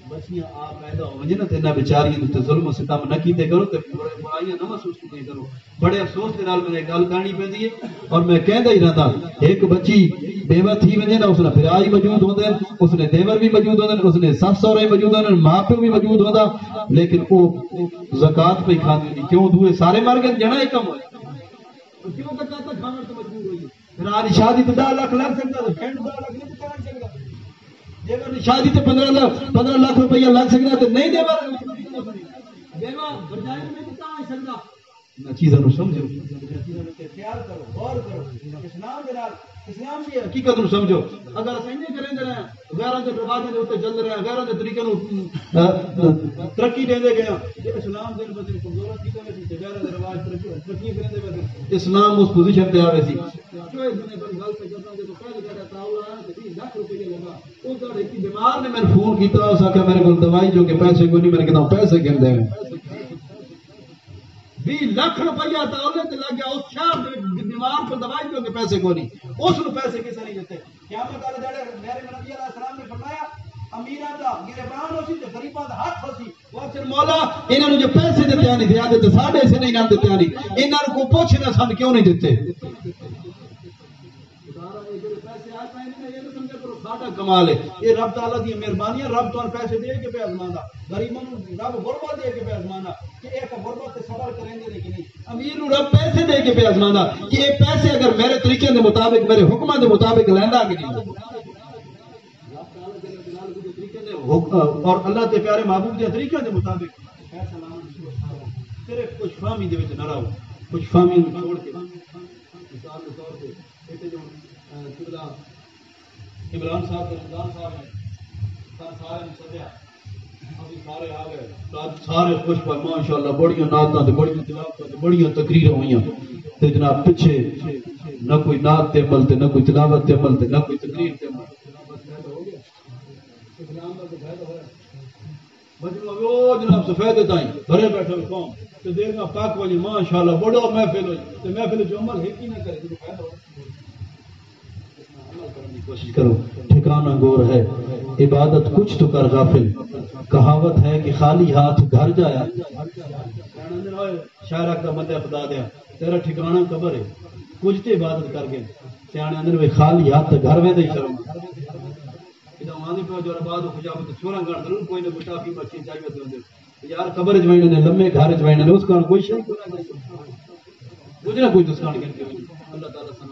بچیاں آپ پیدا ہو ونجے نا تے نہ بیچاریاں تے ظلم و ستم نہ کیتے کرو تے برائیاں نہ محسوس کیتے کرو بڑے افسوس کے نال میں گل کرنی پیندی ہے اور میں کہندا ہی رہتا ایک بچی بیوہ تھی ونجے نا اس نے بھرائی موجود ہوندے اس نے دیور بھی موجود ہوندے اس نے سس سہرے موجود ہوندے ماں پیو بھی موجود ہوندا لیکن او زکات پہ کھاندی نہیں کیوں دوے سارے مر گئے جنا ایک کم ہوئے کیوں زکات کھانے تو مجبور ہوئی پھر شادی تے 10 لاکھ لگ سکتا تے فینڈ 10 لاکھ نہیں کر سکتا دیور شادی تے 15 لاکھ روپیہ لگ سکتا تے نہیں دیور دیوا برجائے میں کتا آ سکتا نہ چیزاں نو سمجھو چیزاں تے خیال کرو غور کرو اسلام دے نال اسلام دی حقیقت نو سمجھو اگر سمجھے کریں دے رہے غیراں دے رواجاں دے اوتے چل رہے ہیں غیراں دے طریقے نو ترقی دیندے گئے تے اسلام دے بدل کمزور کیتے وے تے غیراں دے رواج ترقی کریندے وے اسلام اس پوزیشن تے آوے سی جو اس نے بن گل پہ جاتا تو پہلے جڑا تعاون آیا تے 20 لاکھ روپے لگا او دا ایک بیمار نے میں فون کیتا اس کہ میرے کول دوائی جو کہ پیسے کوئی نہیں میں کہتا پیسے گندے ہیں 20 لاکھ روپیہ دولت لگ گیا اس شہر بیمار کو دوائی جو کہ پیسے کو نہیں اس نو پیسے کسے نہیں دیتے قیامت والے جڑے میرے نبی علیہ السلام نے فرمایا امیراں دا گربان ہوسی تے غریباں دا ہاتھ ہوسی وہ پھر مولا انہاں نو جو پیسے دتے نہیں دیا تے ساڈے سے نہیں نہ دتے نہیں انہاں نو کو پوچھنا سن کیوں نہیں دیتے کمال ہے یہ رب تعالیٰ دی مہربانی ہے رب تو پیسے دے کے پہ آزمانا غریبوں رب غربت دے کے پہ آزمانا کہ ایک غربت سے صبر کریں گے لیکن نہیں امیر نو رب پیسے دے کے پہ آزمانا کہ یہ پیسے اگر میرے طریقے دے مطابق میرے حکماں دے مطابق لیندا کہ نہیں اور اللہ کے پیارے محبوب دے طریقے دے مطابق پیسہ لانا صرف کچھ فہمی دے وچ نہ رہو کچھ فہمی نو چھوڑ کے مثال کے طور پہ ایتھے جو قبلہ عمران صاحب رمضان صاحب نے سارے سدیا ابھی سارے آ گئے سارے خوش پائے ماشاءاللہ بڑیاں نعتاں تے بڑیاں تلاوتاں تے بڑیاں تقریراں ہوئیاں تے جناب پیچھے نہ کوئی نعت تے عمل تے نہ کوئی تلاوت تے عمل تے نہ کوئی تقریر تے عمل ہو گیا اسلام دا فائدہ ہوا مجموعہ او جناب سفید تائیں گھرے بیٹھے قوم تے دیکھنا پاک والی ماشاءاللہ بڑا محفل ہوئی تے محفل جو عمل ہے کی نہ کرے تو فائدہ ہو کوشش کرو ٹھکانہ گور ہے عبادت کچھ تو کر غافل کہاوت ہے کہ خالی ہاتھ گھر جایا شاعرہ کا بندہ خدا دیا تیرا ٹھکانہ قبر ہے کچھ تے عبادت کر گئے سیانے اندر میں خالی ہاتھ گھر میں دے شرم اذا وانی پہ جو بعد خجاب تے چھوڑا گھر ضرور کوئی نہ بٹا کی بچی چاہیے تے یار قبر جوائنے نے لمبے گھر جوائنے نے اس کا کوئی شے کچھ نہ کوئی دسکان کر کے اللہ تعالی سن